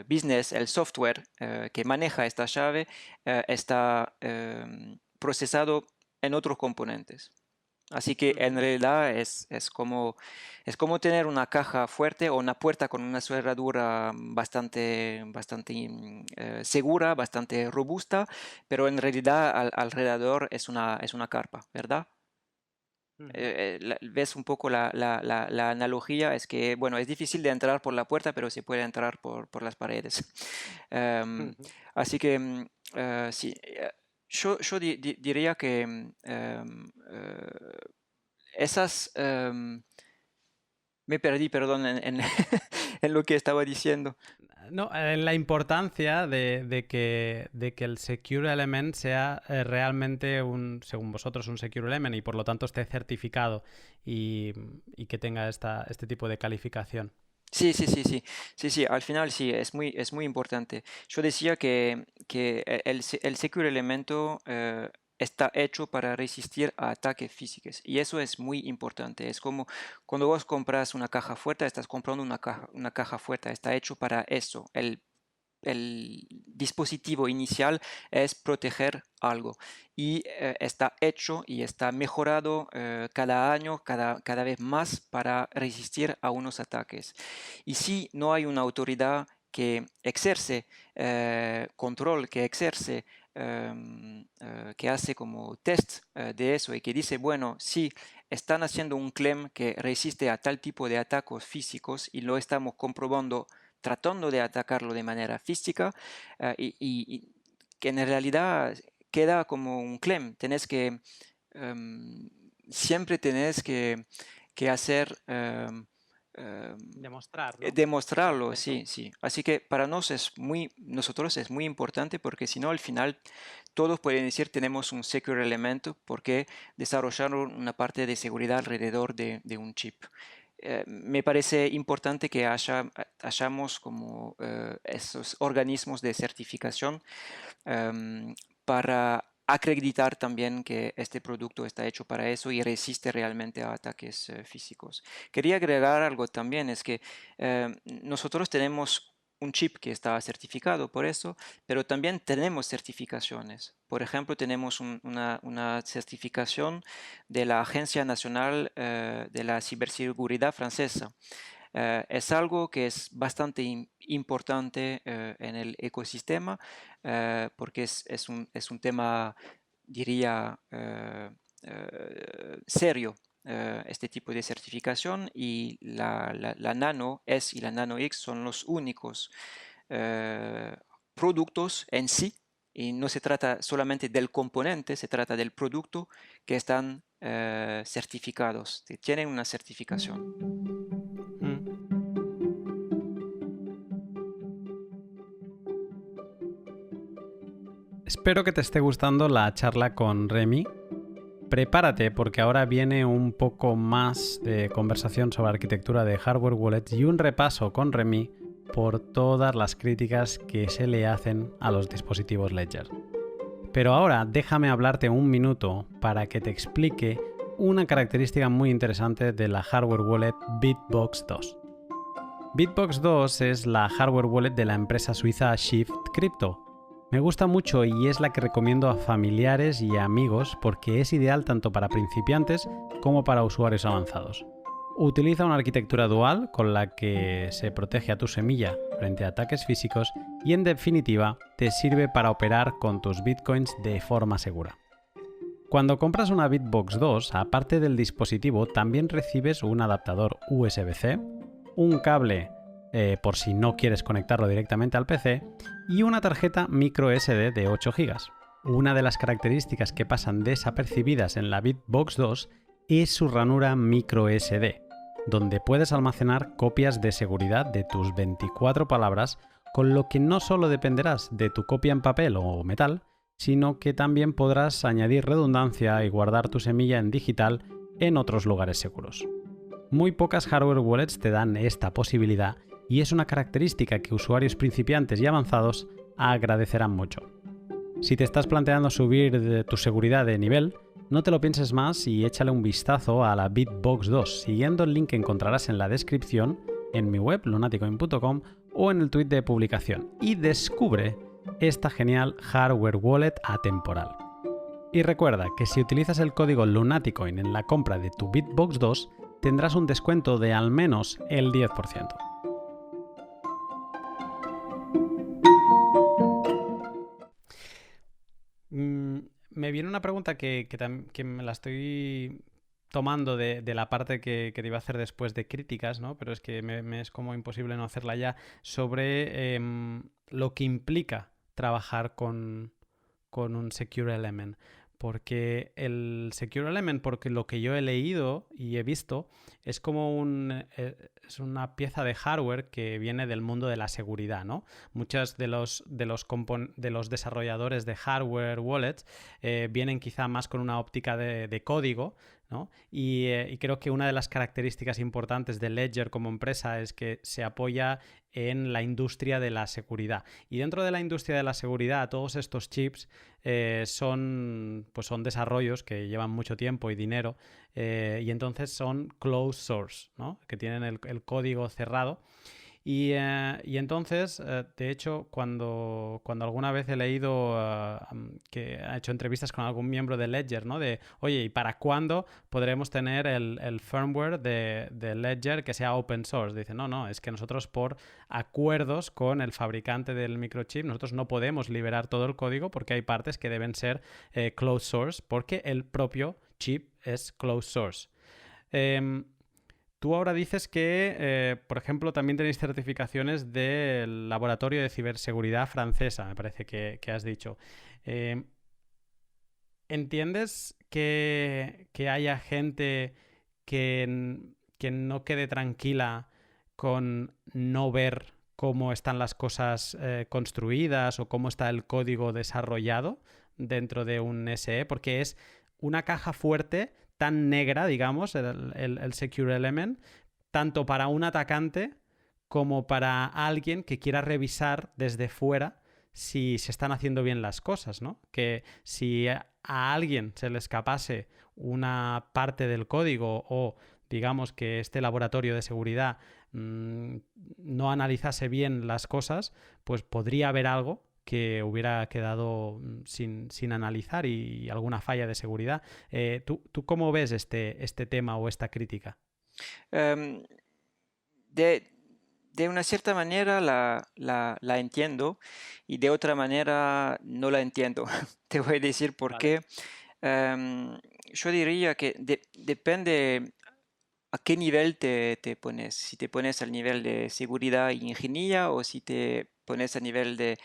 business, el software que maneja esta llave está procesado en otros componentes. Así que en realidad es como tener una caja fuerte o una puerta con una cerradura bastante segura, bastante robusta, pero en realidad alrededor es una carpa, ¿verdad? ¿Ves un poco la analogía? Es que, bueno, es difícil de entrar por la puerta, pero se puede entrar por las paredes. Así que, sí, yo diría que esas... me perdí, perdón, en lo que estaba diciendo. No, la importancia de que el Secure Element sea realmente según vosotros, un Secure Element y por lo tanto esté certificado y que tenga este tipo de calificación. Sí, sí, sí, sí, sí, sí, al final sí, es muy importante. Yo decía que el Secure Elemento está hecho para resistir a ataques físicos y eso es muy importante. Es como cuando vos compras una caja fuerte, estás comprando una caja fuerte, está hecho para eso. El dispositivo inicial es proteger algo y está hecho y está mejorado cada año, cada vez más para resistir a unos ataques. Y si no hay una autoridad que ejerce control, que ejerce, que hace como test de eso y que dice, bueno, si están haciendo un claim que resiste a tal tipo de ataques físicos y lo estamos comprobando tratando de atacarlo de manera física y que en realidad queda como un claim. Siempre tenés que hacer Demostrar, ¿no? demostrarlo, Eso. sí, sí. Así que para nosotros es muy importante porque si no al final todos pueden decir tenemos un secure elemento porque desarrollaron una parte de seguridad alrededor de un chip. me parece importante que hayamos como esos organismos de certificación para acreditar también que este producto está hecho para eso y resiste realmente a ataques físicos. Quería agregar algo también, es que nosotros tenemos un chip que está certificado por eso, pero también tenemos certificaciones. Por ejemplo, tenemos una certificación de la Agencia Nacional de la Ciberseguridad francesa. Es algo que es bastante importante en el ecosistema porque es un tema, diría, serio, este tipo de certificación, y la Nano S y la Nano X son los únicos productos en sí, y no se trata solamente del componente, se trata del producto que están certificados, que tienen una certificación. Espero que te esté gustando la charla con Remy. Prepárate porque ahora viene un poco más de conversación sobre arquitectura de hardware wallets y un repaso con Remy por todas las críticas que se le hacen a los dispositivos Ledger. Pero ahora déjame hablarte un minuto para que te explique una característica muy interesante de la hardware wallet Bitbox 2. Bitbox 2 es la hardware wallet de la empresa suiza Shift Crypto. Me gusta mucho y es la que recomiendo a familiares y amigos porque es ideal tanto para principiantes como para usuarios avanzados. Utiliza una arquitectura dual con la que se protege a tu semilla frente a ataques físicos y en definitiva te sirve para operar con tus bitcoins de forma segura. Cuando compras una Bitbox 2, aparte del dispositivo, también recibes un adaptador USB-C, un cable por si no quieres conectarlo directamente al PC, y una tarjeta microSD de 8 GB. Una de las características que pasan desapercibidas en la Bitbox 2 es su ranura microSD, donde puedes almacenar copias de seguridad de tus 24 palabras, con lo que no solo dependerás de tu copia en papel o metal, sino que también podrás añadir redundancia y guardar tu semilla en digital en otros lugares seguros. Muy pocas hardware wallets te dan esta posibilidad y es una característica que usuarios principiantes y avanzados agradecerán mucho. Si te estás planteando subir tu seguridad de nivel, no te lo pienses más y échale un vistazo a la Bitbox 2 siguiendo el link que encontrarás en la descripción, en mi web lunaticoin.com o en el tweet de publicación, y descubre esta genial hardware wallet atemporal. Y recuerda que si utilizas el código Lunaticoin en la compra de tu Bitbox 2, tendrás un descuento de al menos el 10%. Me viene una pregunta que me la estoy tomando de la parte que te iba a hacer después de críticas, ¿no? Pero es que me es como imposible no hacerla ya, sobre lo que implica trabajar con un Secure Element. Porque el Secure Element, porque lo que yo he leído y he visto, es como es una pieza de hardware que viene del mundo de la seguridad, ¿no? Muchos de los desarrolladores de hardware wallets vienen quizá más con una óptica de código, ¿no? Y creo que una de las características importantes de Ledger como empresa es que se apoya en la industria de la seguridad. Y dentro de la industria de la seguridad, todos estos chips son desarrollos que llevan mucho tiempo y dinero, y entonces son closed source, ¿no? Que tienen el código cerrado. Y entonces, de hecho, cuando alguna vez he leído que ha hecho entrevistas con algún miembro de Ledger, ¿no? De, oye, ¿y para cuándo podremos tener el firmware de Ledger que sea open source? Dice, no, es que nosotros por acuerdos con el fabricante del microchip, nosotros no podemos liberar todo el código porque hay partes que deben ser closed source porque el propio chip es closed source. Tú ahora dices que, por ejemplo, también tenéis certificaciones del Laboratorio de Ciberseguridad francesa, me parece que has dicho. ¿Entiendes que haya gente que no quede tranquila con no ver cómo están las cosas construidas o cómo está el código desarrollado dentro de un SE? Porque es una caja fuerte tan negra, digamos, el Secure Element, tanto para un atacante como para alguien que quiera revisar desde fuera si se están haciendo bien las cosas, ¿no? Que si a alguien se le escapase una parte del código o digamos que este laboratorio de seguridad no analizase bien las cosas, pues podría haber algo que hubiera quedado sin analizar y alguna falla de seguridad. ¿Tú cómo ves este tema o esta crítica? Em, de, de una cierta manera la entiendo y de otra manera no la entiendo. Te voy a decir por Vale. qué. Yo diría que depende a qué nivel te pones. Si te pones al nivel de seguridad e ingeniería o si te pones a nivel de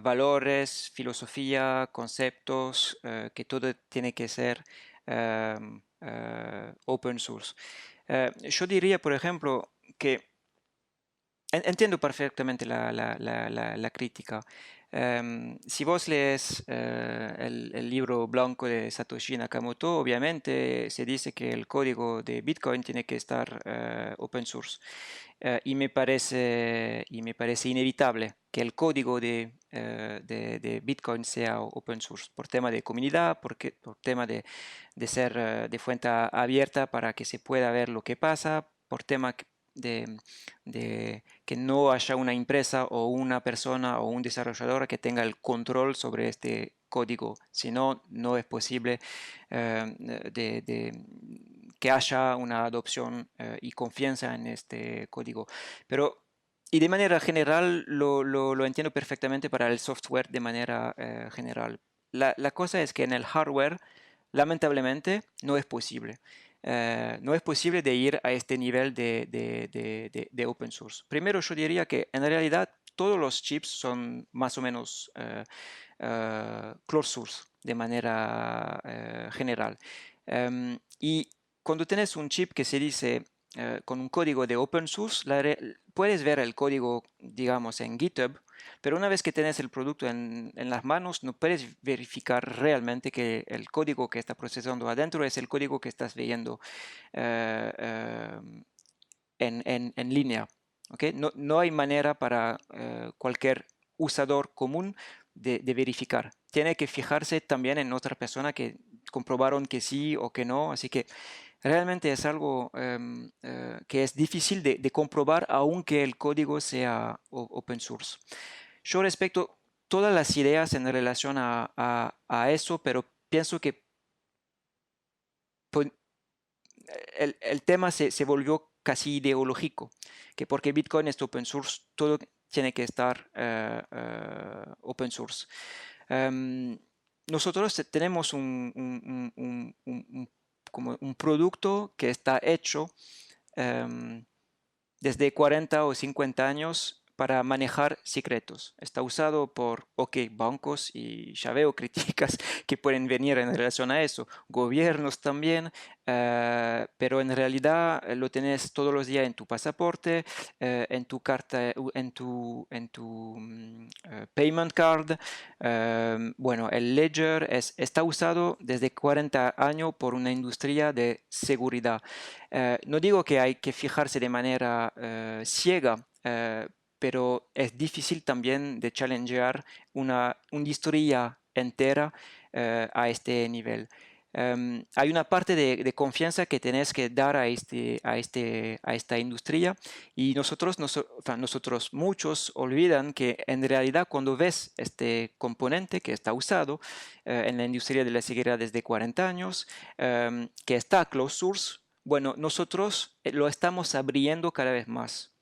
valores, filosofía, conceptos, que todo tiene que ser open source. Yo diría, por ejemplo, que entiendo perfectamente la crítica. Si vos lees el libro blanco de Satoshi Nakamoto, obviamente se dice que el código de Bitcoin tiene que estar open source. Y me parece inevitable que el código de Bitcoin sea open source por tema de comunidad, por tema de ser de fuente abierta para que se pueda ver lo que pasa, por tema de, de que no haya una empresa o una persona o un desarrollador que tenga el control sobre este código, si no, no es posible que haya una adopción y confianza en este código. Pero, y de manera general, lo entiendo perfectamente para el software de manera general. La cosa es que en el hardware, lamentablemente, no es posible. No es posible de ir a este nivel de open source. Primero, yo diría que en realidad todos los chips son más o menos closed source de manera general. Y cuando tienes un chip que se dice con un código de open source, puedes ver el código, digamos, en GitHub, pero una vez que tienes el producto en las manos, no puedes verificar realmente que el código que está procesando adentro es el código que estás viendo eh, eh, en línea. ¿Okay? No hay manera para cualquier usador común de verificar. Tiene que fijarse también en otra persona que comprobaron que sí o que no. Así que realmente es algo que es difícil de comprobar aunque el código sea open source. Yo respeto todas las ideas en relación a eso, pero pienso que pues, el tema se volvió casi ideológico, que porque Bitcoin es open source, todo tiene que estar open source. Nosotros tenemos como un producto que está hecho desde 40 o 50 años para manejar secretos. Está usado por, bancos y ya veo críticas que pueden venir en relación a eso, gobiernos también, pero en realidad lo tenés todos los días en tu pasaporte, en tu carta, en tu payment card. Bueno, el ledger está usado desde 40 años por una industria de seguridad. No digo que hay que fijarse de manera ciega, pero es difícil también de challengear una historia entera a este nivel. Hay una parte de confianza que tenés que dar a esta industria y nosotros muchos olvidan que en realidad cuando ves este componente que está usado en la industria de la seguridad desde 40 años, que está closed source, bueno, nosotros lo estamos abriendo cada vez más.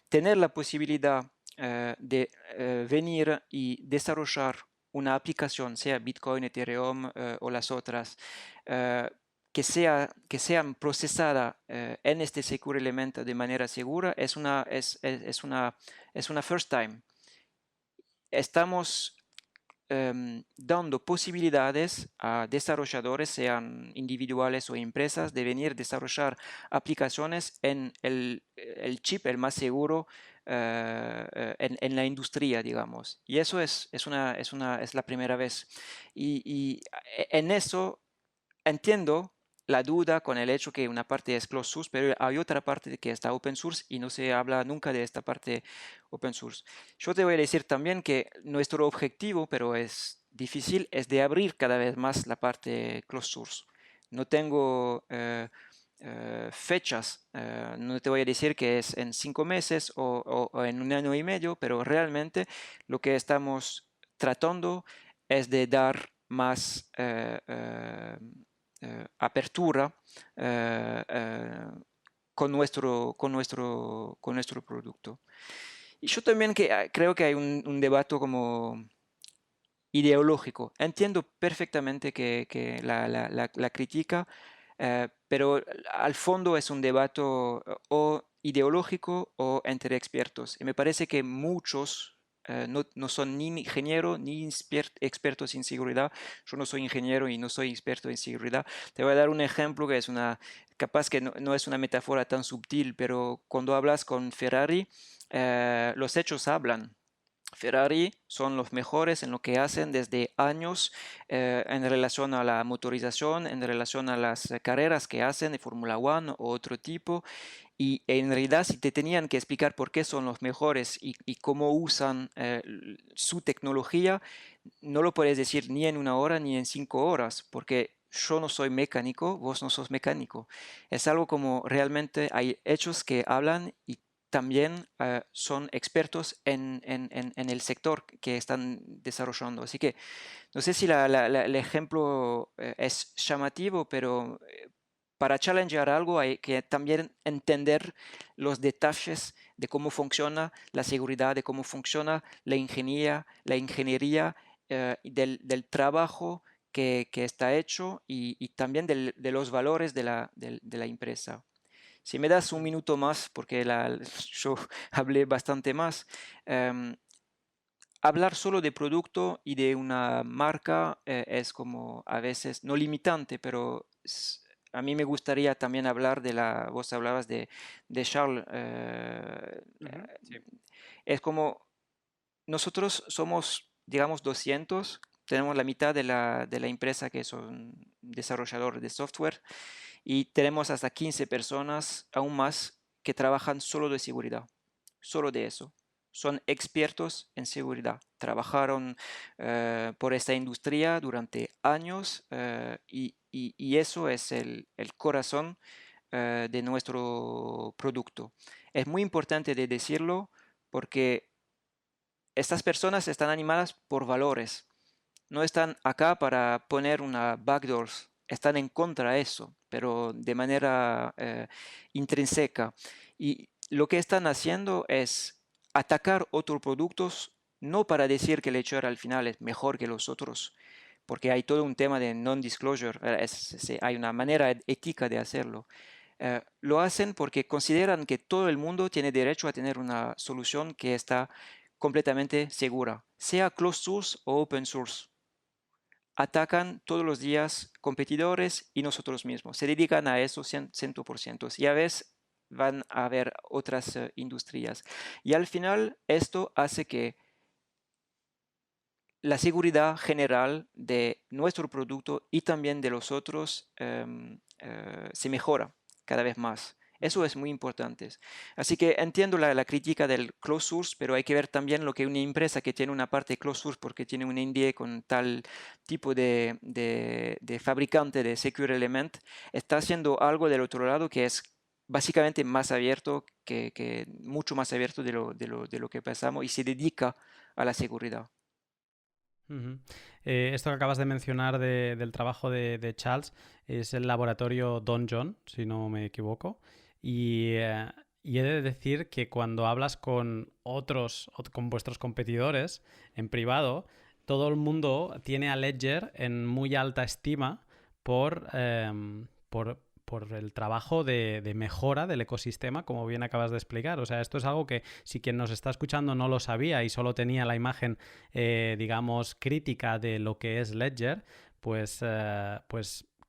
Tener la posibilidad de venir y desarrollar una aplicación, sea Bitcoin, Ethereum o las otras, eh, que sean procesadas en este Secure Element de manera segura, es una first time. Estamos dando posibilidades a desarrolladores, sean individuales o empresas, de venir a desarrollar aplicaciones en el chip, el más seguro en la industria, digamos. Y eso es la primera vez. Y en eso entiendo la duda con el hecho que una parte es closed source, pero hay otra parte que está open source y no se habla nunca de esta parte open source. Yo te voy a decir también que nuestro objetivo, pero es difícil, es de abrir cada vez más la parte closed source. No tengo fechas, no te voy a decir que es en 5 meses o en un año y medio, pero realmente lo que estamos tratando es de dar más apertura con nuestro producto. Y yo también creo que hay un debate como ideológico. Entiendo perfectamente que la crítica, pero al fondo es un debate o ideológico o entre expertos. Y me parece que muchos no son ni ingenieros ni expertos en seguridad. Yo no soy ingeniero y no soy experto en seguridad. Te voy a dar un ejemplo que es capaz que no es una metáfora tan sutil, pero cuando hablas con Ferrari, los hechos hablan. Ferrari son los mejores en lo que hacen desde años en relación a la motorización, en relación a las carreras que hacen de Fórmula 1 o otro tipo. Y en realidad si te tenían que explicar por qué son los mejores y cómo usan su tecnología, no lo puedes decir ni en 1 hora ni en 5 horas, porque yo no soy mecánico, vos no sos mecánico. Es algo como realmente hay hechos que hablan y también son expertos en el sector que están desarrollando. Así que no sé si el ejemplo es llamativo, pero para challengear algo hay que también entender los detalles de cómo funciona la seguridad, de cómo funciona la ingeniería del trabajo que está hecho y también de los valores de la empresa. Si me das un minuto más, porque yo hablé bastante más, hablar solo de producto y de una marca es como a veces no limitante, pero a mí me gustaría también hablar vos hablabas de Charles, Sí. es como nosotros somos, digamos, 200, tenemos la mitad de la empresa que son desarrolladores de software y tenemos hasta 15 personas, aún más, que trabajan solo de seguridad, solo de eso. Son expertos en seguridad. Trabajaron por esta industria durante años y eso es el corazón de nuestro producto. Es muy importante de decirlo porque estas personas están animadas por valores. No están acá para poner una backdoor, están en contra de eso, pero de manera intrínseca. Y lo que están haciendo es atacar otros productos, no para decir que el Ledger al final es mejor que los otros, porque hay todo un tema de non-disclosure, hay una manera ética de hacerlo. Lo hacen porque consideran que todo el mundo tiene derecho a tener una solución que está completamente segura, sea closed source o open source. Atacan todos los días competidores y nosotros mismos. Se dedican a eso 100%. Y a veces van a haber otras industrias. Y al final esto hace que la seguridad general de nuestro producto y también de los otros se mejora cada vez más. Eso es muy importante. Así que entiendo la crítica del closed source, pero hay que ver también lo que una empresa que tiene una parte closed source porque tiene un NDA con tal tipo de fabricante de Secure Element, está haciendo algo del otro lado que es básicamente más abierto, mucho más abierto de lo que pensamos y se dedica a la seguridad. Ujú. Esto que acabas de mencionar del trabajo de Charles es el laboratorio Don John, si no me equivoco. Y he de decir que cuando hablas con con vuestros competidores en privado, todo el mundo tiene a Ledger en muy alta estima por el trabajo de mejora del ecosistema, como bien acabas de explicar. O sea, esto es algo que si quien nos está escuchando no lo sabía y solo tenía la imagen, digamos, crítica de lo que es Ledger, pues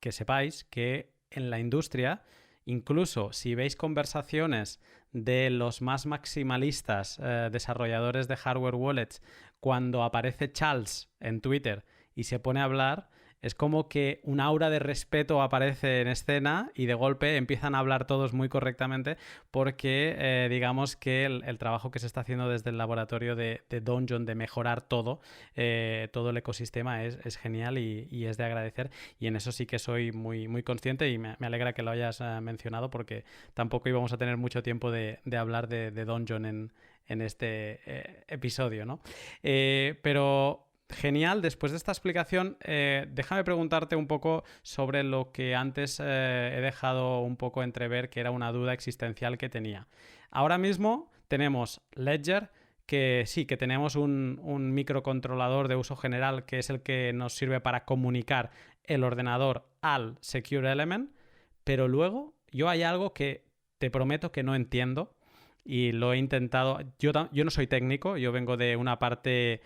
que sepáis que en la industria, incluso si veis conversaciones de los más maximalistas desarrolladores de hardware wallets, cuando aparece Charles en Twitter y se pone a hablar, Es como que un aura de respeto aparece en escena y de golpe empiezan a hablar todos muy correctamente porque digamos que el trabajo que se está haciendo desde el laboratorio de Donjon de mejorar todo el ecosistema es genial y es de agradecer. Y en eso sí que soy muy, muy consciente y me alegra que lo hayas mencionado porque tampoco íbamos a tener mucho tiempo de hablar de Donjon en este episodio, ¿no? Pero genial, después de esta explicación, déjame preguntarte un poco sobre lo que antes he dejado un poco entrever que era una duda existencial que tenía. Ahora mismo tenemos Ledger, que sí, que tenemos un microcontrolador de uso general que es el que nos sirve para comunicar el ordenador al Secure Element, pero luego yo hay algo que te prometo que no entiendo y lo he intentado. Yo no soy técnico, yo vengo de una parte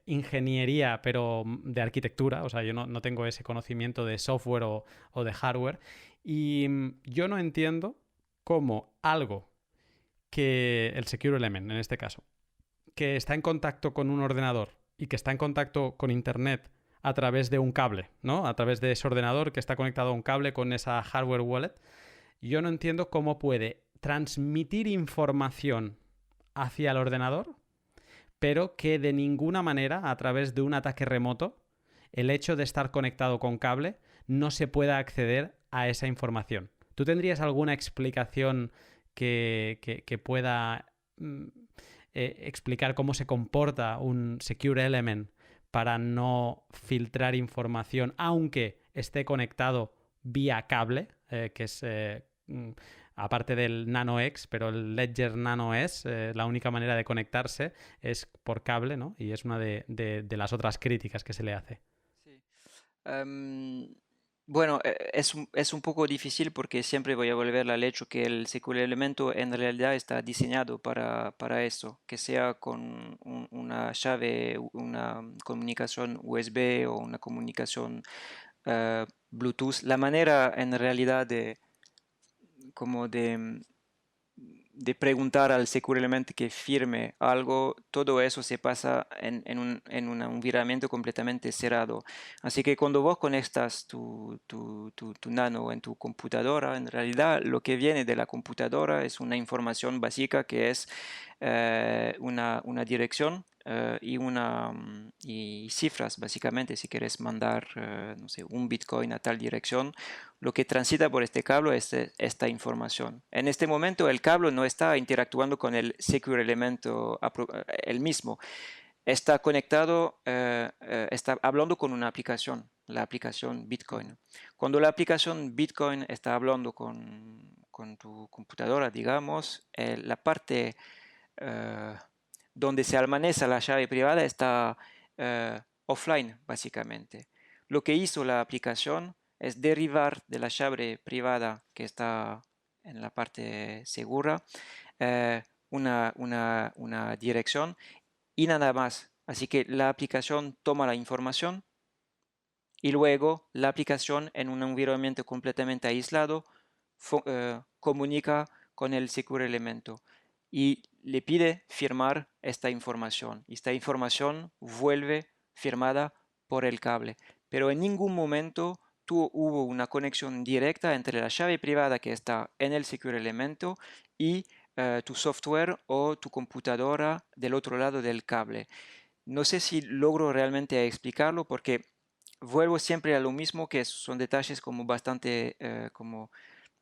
ingeniería, pero de arquitectura, o sea, yo no tengo ese conocimiento de software o de hardware, y yo no entiendo cómo algo que el Secure Element, en este caso, que está en contacto con un ordenador y que está en contacto con Internet a través de un cable, ¿no? A través de ese ordenador que está conectado a un cable con esa hardware wallet, yo no entiendo cómo puede transmitir información hacia el ordenador, pero que de ninguna manera, a través de un ataque remoto, el hecho de estar conectado con cable no se pueda acceder a esa información. ¿Tú tendrías alguna explicación que pueda explicar cómo se comporta un Secure Element para no filtrar información, aunque esté conectado vía cable, que es aparte del Nano X, pero el Ledger Nano S, la única manera de conectarse es por cable, ¿no? Y es una de las otras críticas que se le hace. Sí. Bueno, es un poco difícil porque siempre voy a volver al hecho que el Secure Elemento en realidad está diseñado para eso, que sea con una llave, una comunicación USB o una comunicación Bluetooth. La manera en realidad como de preguntar al Secure Element que firme algo, todo eso se pasa en un environamiento completamente cerrado. Así que cuando vos conectas tu Nano en tu computadora, en realidad lo que viene de la computadora es una información básica que es una dirección y cifras, básicamente, si quieres mandar, no sé, un Bitcoin a tal dirección, lo que transita por este cable es esta información. En este momento el cable no está interactuando con el Secure Elemento el mismo. Está conectado, está hablando con una aplicación, la aplicación Bitcoin. Cuando la aplicación Bitcoin está hablando con tu computadora, digamos, la parte donde se almacena la llave privada está offline, básicamente. Lo que hizo la aplicación es derivar de la llave privada que está en la parte segura una dirección y nada más. Así que la aplicación toma la información y luego la aplicación en un environamiento completamente aislado comunica con el Secure Elemento y le pide firmar esta información. Esta información vuelve firmada por el cable, pero en ningún momento hubo una conexión directa entre la llave privada que está en el Secure Elemento y tu software o tu computadora del otro lado del cable. No sé si logro realmente explicarlo porque vuelvo siempre a lo mismo, que son detalles como bastante como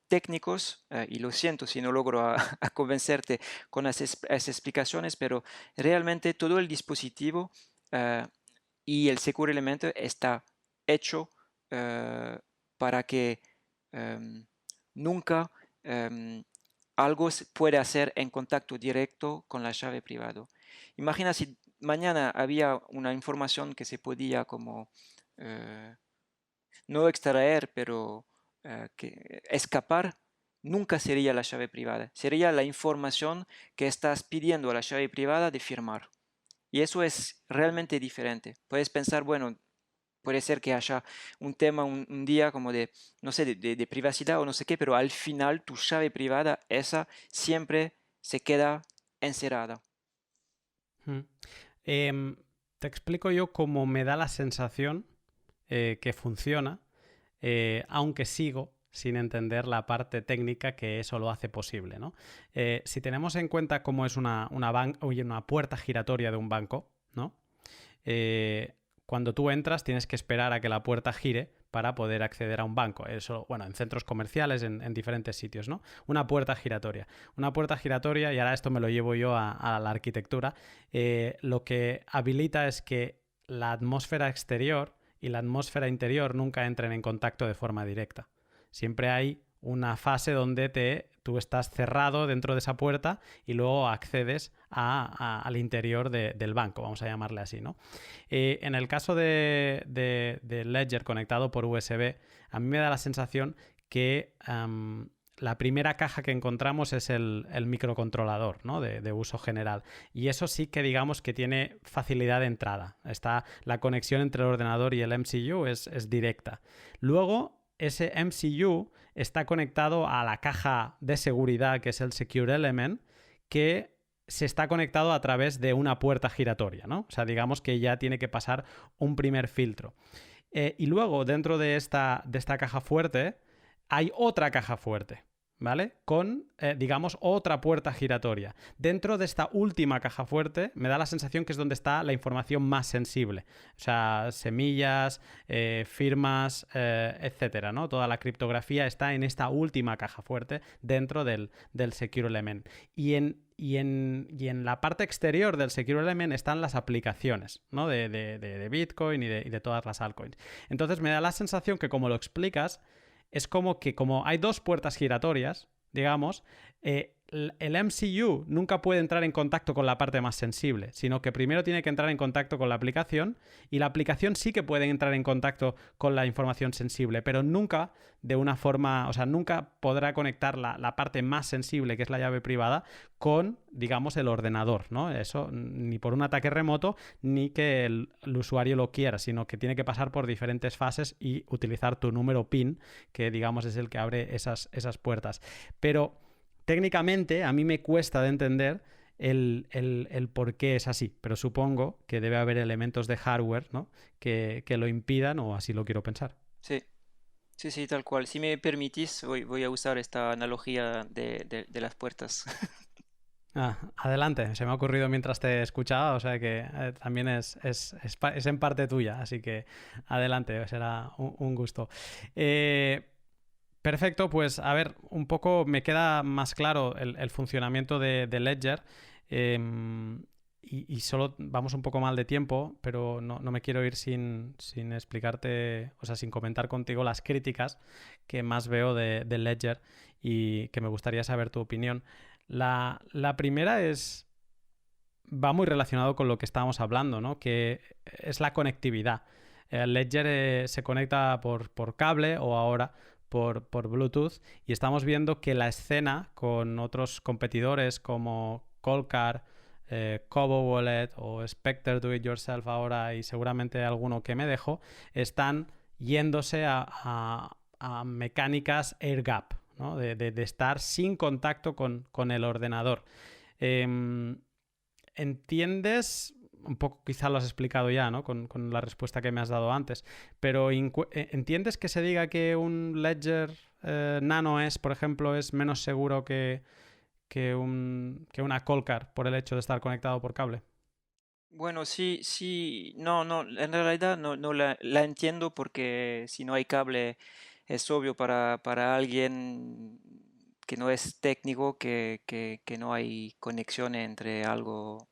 técnicos y lo siento si no logro a convencerte con esas explicaciones, pero realmente todo el dispositivo eh, y el Secure Elemento está hecho para que nunca algo se puede hacer en contacto directo con la llave privada. Imagina si mañana había una información que se podía como eh, no extraer, pero que escapar, nunca sería la llave privada. Sería la información que estás pidiendo a la llave privada de firmar. Y eso es realmente diferente. Puedes pensar, bueno, puede ser que haya un tema un día como de, no sé, de privacidad o no sé qué, pero al final tu llave privada, esa siempre se queda encerrada. Mm. Te explico yo cómo me da la sensación que funciona, aunque sigo sin entender la parte técnica que eso lo hace posible, ¿no? Si tenemos en cuenta cómo es una puerta giratoria de un banco, ¿no? Cuando tú entras tienes que esperar a que la puerta gire para poder acceder a un banco. Eso, bueno, en centros comerciales, en diferentes sitios, ¿no? Una puerta giratoria. Una puerta giratoria, y ahora esto me lo llevo yo a la arquitectura, lo que habilita es que la atmósfera exterior y la atmósfera interior nunca entren en contacto de forma directa. Siempre hay una fase donde tú estás cerrado dentro de esa puerta y luego accedes al interior del banco, vamos a llamarle así, ¿no? En el caso de Ledger conectado por USB, a mí me da la sensación que la primera caja que encontramos es el microcontrolador, ¿no? de uso general. Y eso sí que digamos que tiene facilidad de entrada. La conexión entre el ordenador y el MCU es directa. Luego, ese MCU está conectado a la caja de seguridad, que es el Secure Element, que se está conectado a través de una puerta giratoria, ¿no? O sea, digamos que ya tiene que pasar un primer filtro. Y luego, dentro de esta caja fuerte, hay otra caja fuerte, ¿vale? Con, digamos, otra puerta giratoria. Dentro de esta última caja fuerte me da la sensación que es donde está la información más sensible. O sea, semillas, firmas, etcétera, ¿no? Toda la criptografía está en esta última caja fuerte dentro del Secure Element. Y en la parte exterior del Secure Element están las aplicaciones, ¿no? de Bitcoin y de todas las altcoins. Entonces me da la sensación que, como lo explicas, es como que como hay dos puertas giratorias, digamos, el MCU nunca puede entrar en contacto con la parte más sensible, sino que primero tiene que entrar en contacto con la aplicación, y la aplicación sí que puede entrar en contacto con la información sensible, pero nunca de una forma, o sea, nunca podrá conectar la parte más sensible, que es la llave privada, con, digamos, el ordenador, ¿no? Eso ni por un ataque remoto, ni que el usuario lo quiera, sino que tiene que pasar por diferentes fases y utilizar tu número PIN, que, digamos, es el que abre esas puertas. Pero técnicamente a mí me cuesta de entender el por qué es así, pero supongo que debe haber elementos de hardware, ¿no? que lo impidan, o así lo quiero pensar. Sí, sí, tal cual. Si me permitís, voy a usar esta analogía de las puertas. Adelante, se me ha ocurrido mientras te escuchaba, o sea que también es en parte tuya, así que adelante, será un gusto. Perfecto, pues a ver, un poco me queda más claro el funcionamiento de Ledger. Y solo vamos un poco mal de tiempo, pero no me quiero ir sin explicarte, o sea, sin comentar contigo las críticas que más veo de Ledger y que me gustaría saber tu opinión. La primera va muy relacionado con lo que estábamos hablando, ¿no? Que es la conectividad. El Ledger se conecta por cable, o ahora por Bluetooth, y estamos viendo que la escena con otros competidores como Coldcard, Cobo Wallet o Spectre Do It Yourself ahora, y seguramente alguno que me dejo, están yéndose a mecánicas air gap, ¿no? de estar sin contacto con el ordenador. ¿Entiendes? Un poco quizá lo has explicado ya, ¿no? Con la respuesta que me has dado antes, pero ¿entiendes que se diga que un Ledger Nano S, por ejemplo, es menos seguro que una Coldcard por el hecho de estar conectado por cable? Bueno, sí, no, en realidad no la entiendo, porque si no hay cable es obvio para alguien que no es técnico que no hay conexión entre algo,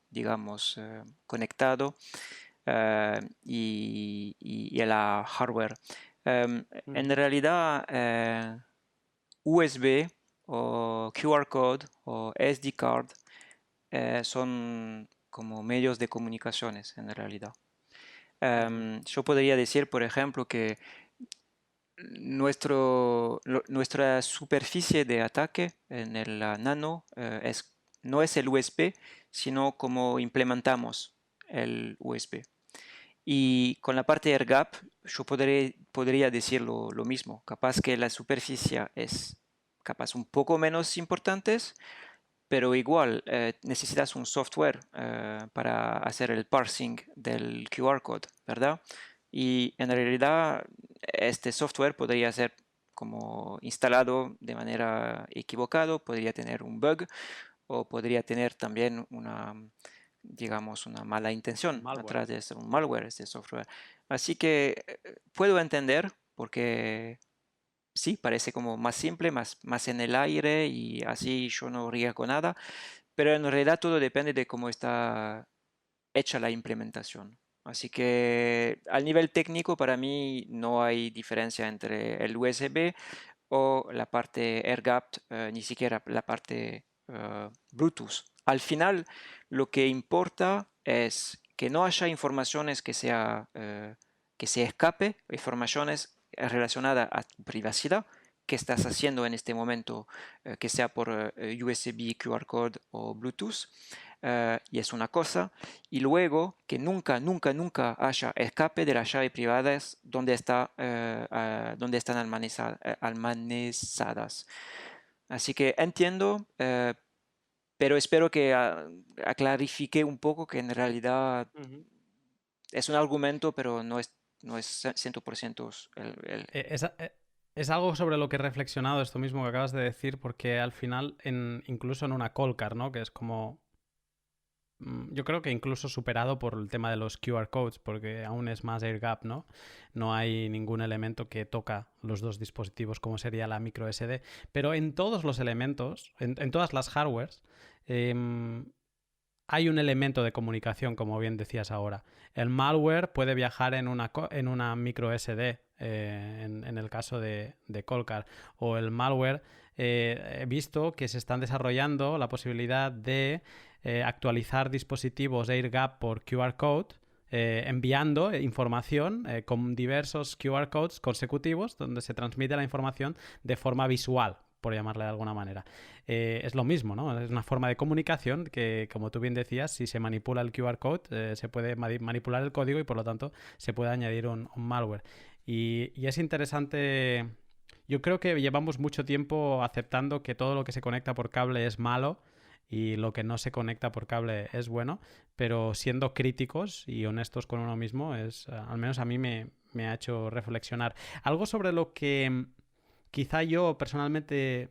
digamos, conectado, y la hardware. En realidad, USB o QR code o SD card son como medios de comunicaciones en realidad. Yo podría decir, por ejemplo, que nuestra superficie de ataque en el Nano no es el USB, sino como implementamos el USB. Y con la parte AirGap yo podría decir lo mismo. Capaz que la superficie es capaz un poco menos importante, pero igual necesitas un software para hacer el parsing del QR code, ¿verdad? y en realidad este software podría ser como instalado de manera equivocada, podría tener un bug o podría tener también digamos, una mala intención Malware. atrás de un malware, este software. Así que puedo entender porque sí, parece como más simple, más en el aire y así yo no riesgo nada, pero en realidad todo depende de cómo está hecha la implementación. Así que al nivel técnico para mí no hay diferencia entre el USB o la parte AirGapped, ni siquiera la parte Bluetooth. Al final lo que importa es que no haya informaciones que se escape, informaciones relacionadas a tu privacidad que estás haciendo en este momento, que sea por USB, QR code o Bluetooth, y es una cosa, y luego que nunca, nunca, nunca haya escape de las llaves privadas donde están almacenadas. Así que entiendo, pero espero que clarifique un poco que en realidad Ujú. es un argumento, pero no es 100% Eh, Es, eh, es algo sobre lo que he reflexionado esto mismo que acabas de decir, porque al final, incluso en una Colcar, ¿no? Que es como yo creo que incluso superado por el tema de los QR codes, porque aún es más air gap, ¿no? No hay ningún elemento que toca los dos dispositivos, como sería la micro SD. Pero en todos los elementos, en todas las hardwares, eh, hay un elemento de comunicación, como bien decías ahora. El malware puede viajar en una micro SD, en el caso de Colcar. O el malware, he visto que se están desarrollando la posibilidad de actualizar dispositivos AirGap por QR code, enviando información con diversos QR codes consecutivos donde se transmite la información de forma visual, por llamarle de alguna manera. Es lo mismo, ¿no? Es una forma de comunicación que, como tú bien decías, si se manipula el QR code, se puede manipular el código y por lo tanto se puede añadir un malware. Y es interesante. Yo creo que llevamos mucho tiempo aceptando que todo lo que se conecta por cable es malo y lo que no se conecta por cable es bueno, pero siendo críticos y honestos con uno mismo, al menos a mí me ha hecho reflexionar. Algo sobre lo que quizá yo personalmente,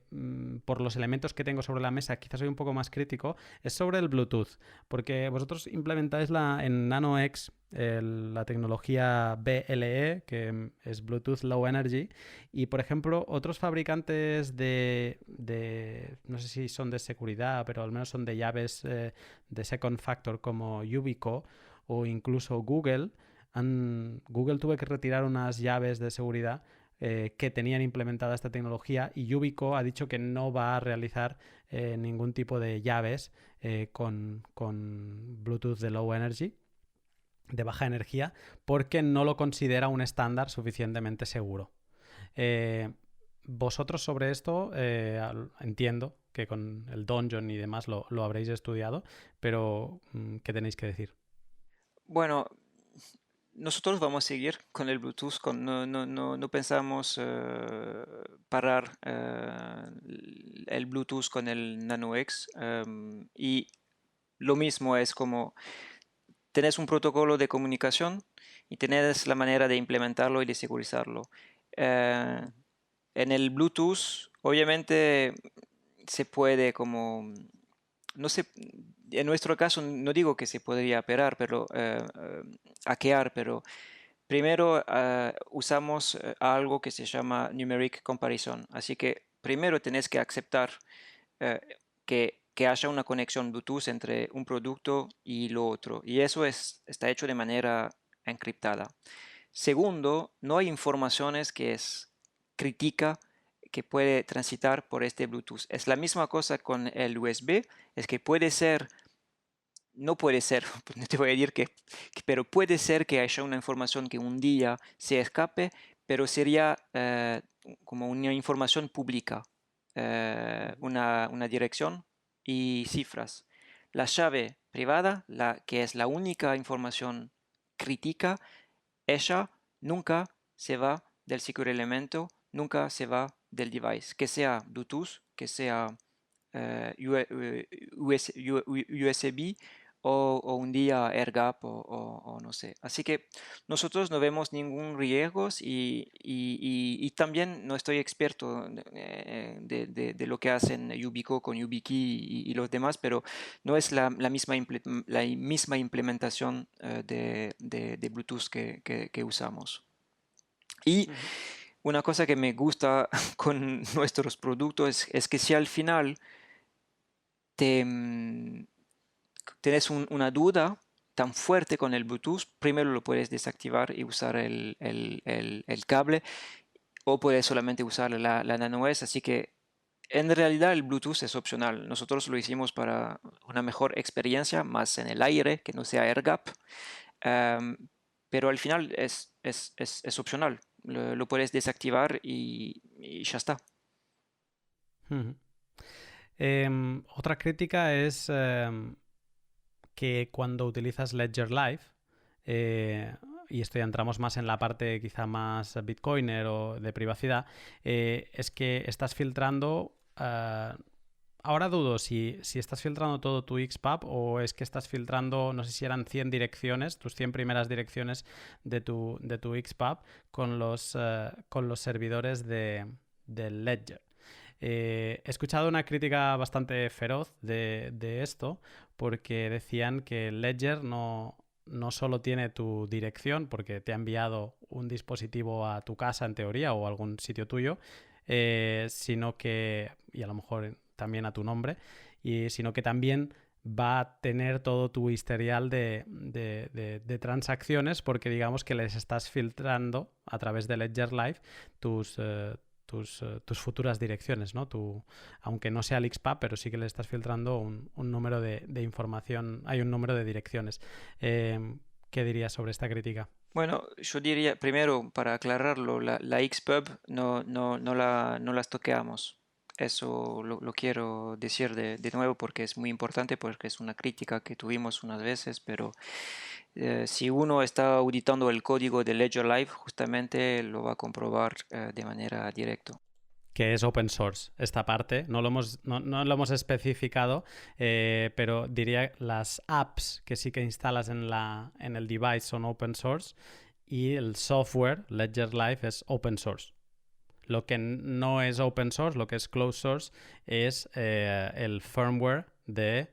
por los elementos que tengo sobre la mesa, quizá soy un poco más crítico, es sobre el Bluetooth, porque vosotros implementáis en NanoX la tecnología BLE, que es Bluetooth Low Energy, y por ejemplo, otros fabricantes no sé si son de seguridad, pero al menos son de llaves de Second Factor como Yubico o incluso Google. Google tuvo que retirar unas llaves de seguridad que tenían implementada esta tecnología y Yubico ha dicho que no va a realizar ningún tipo de llaves con Bluetooth de low energy, de baja energía, porque no lo considera un estándar suficientemente seguro. Vosotros sobre esto entiendo que con el Donjon y demás lo habréis estudiado, pero ¿qué tenéis que decir? Bueno, nosotros vamos a seguir con el Bluetooth, no pensamos parar el Bluetooth con el Nano X, y lo mismo es como tenés un protocolo de comunicación y tenés la manera de implementarlo y de segurizarlo. Eh, en el Bluetooth, obviamente se puede como, no sé, en nuestro caso no digo que se podría operar, pero hackear, pero primero usamos algo que se llama numeric comparison. Así que primero tenés que aceptar eh, que haya una conexión Bluetooth entre un producto y lo otro. Y eso está hecho de manera encriptada. Segundo, no hay informaciones que es crítica que puede transitar por este Bluetooth. Es la misma cosa con el USB, es que puede ser, no puede ser, no te voy a decir pero puede ser que haya una información que un día se escape, pero sería como una información pública, una dirección y cifras. La llave privada, que es la única información crítica, ella nunca se va del secure elemento, nunca se va del device, que sea Bluetooth, que sea USB o un día AirGap o no sé. Así que nosotros no vemos ningún riesgo y también no estoy experto de lo que hacen Yubico con YubiKey y los demás, pero no es la misma implementación de Bluetooth que usamos. Y Ujú. una cosa que me gusta con nuestros productos es que si al final te, tienes una duda tan fuerte con el Bluetooth, primero lo puedes desactivar y usar el cable o puedes solamente usar la Nano S. Así que en realidad el Bluetooth es opcional. Nosotros lo hicimos para una mejor experiencia, más en el aire, que no sea AirGap. Em, pero al final es opcional. Lo puedes desactivar y ya está. Ujú. Otra crítica es que cuando utilizas Ledger Live, eh, y esto ya entramos más en la parte quizá más bitcoiner o de privacidad, es que estás filtrando... ahora dudo si estás filtrando todo tu XPub o es que estás filtrando, no sé si eran 100 direcciones, tus 100 primeras direcciones de tu XPub con los servidores del Ledger. He escuchado una crítica bastante feroz de esto porque decían que Ledger no solo tiene tu dirección porque te ha enviado un dispositivo a tu casa en teoría o a algún sitio tuyo, sino que, y a lo mejor también a tu nombre, sino que también va a tener todo tu historial de transacciones porque digamos que les estás filtrando a través de Ledger Live tus, tus futuras direcciones, ¿no? Aunque no sea el XPAP, pero sí que le estás filtrando un número de información, hay un número de direcciones. ¿Qué dirías sobre esta crítica? Bueno, yo diría, primero, para aclararlo, la Xpub no las toqueamos. Eso lo quiero decir de nuevo porque es muy importante, porque es una crítica que tuvimos unas veces, pero si uno está auditando el código de Ledger Live, justamente lo va a comprobar de manera directa. Que es open source. Esta parte no lo hemos especificado, pero diría las apps que sí que instalas en el device son open source y el software, Ledger Live, es open source. Lo que no es open source, lo que es closed source, es el firmware de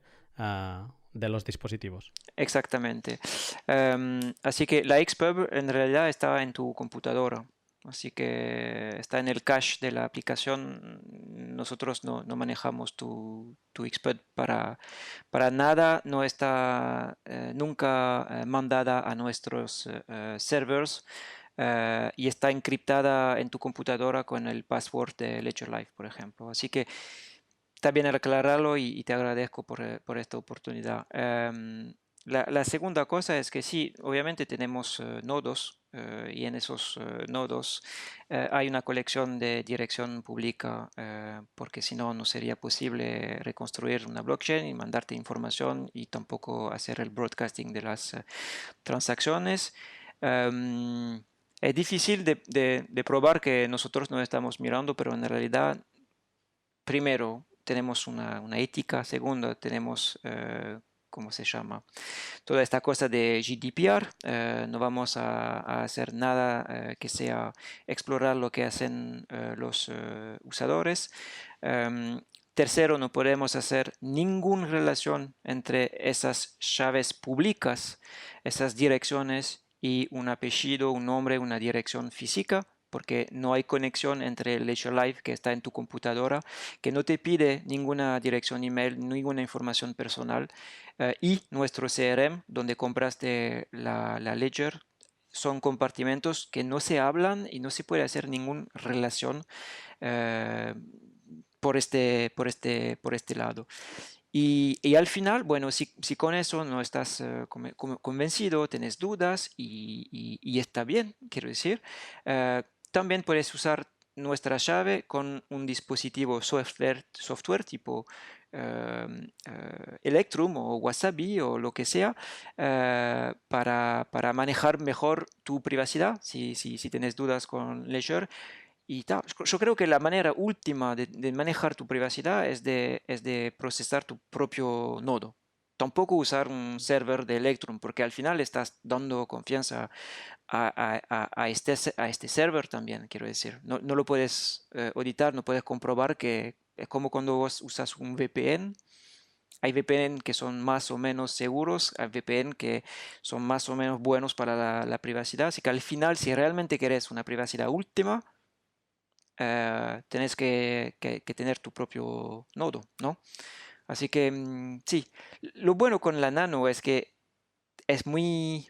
los dispositivos. Exactamente. Así que la Xpub en realidad está en tu computadora. Así que está en el cache de la aplicación. Nosotros no manejamos tu Xpub para nada. No está nunca mandada a nuestros servers y está encriptada en tu computadora con el password de Ledger Live, por ejemplo. Así que está bien aclararlo y te agradezco por esta oportunidad. La segunda cosa es que sí, obviamente tenemos nodos y en esos nodos hay una colección de dirección pública porque si no, no sería posible reconstruir una blockchain y mandarte información y tampoco hacer el broadcasting de las transacciones. Es difícil de probar que nosotros no estamos mirando, pero en realidad, primero, tenemos una ética, segundo, tenemos, ¿cómo se llama? Toda esta cosa de GDPR, no vamos a hacer nada que sea explorar lo que hacen los usadores. Tercero, no podemos hacer ninguna relación entre esas llaves públicas, esas direcciones y un apellido, un nombre, una dirección física, porque no hay conexión entre el Ledger Live que está en tu computadora, que no te pide ninguna dirección email, ninguna información personal, y nuestro CRM, donde compraste la Ledger, son compartimentos que no se hablan y no se puede hacer ninguna relación eh, por este lado. Y al final, bueno, si con eso no estás convencido, tienes dudas y está bien, quiero decir, también puedes usar nuestra llave con un dispositivo software tipo Electrum o Wasabi o lo que sea para manejar mejor tu privacidad si tienes dudas con Ledger y tal. Yo creo que la manera última de manejar tu privacidad es de procesar tu propio nodo. tampoco usar un server de Electrum, porque al final estás dando confianza a este server también, quiero decir. No lo puedes auditar, no puedes comprobar que es como cuando vos usas un VPN. Hay VPN que son más o menos seguros, hay VPN que son más o menos buenos para la privacidad. Así que al final, si realmente querés una privacidad última, tenés que tener tu propio nodo, ¿no? Así que sí, lo bueno con la Nano es que es muy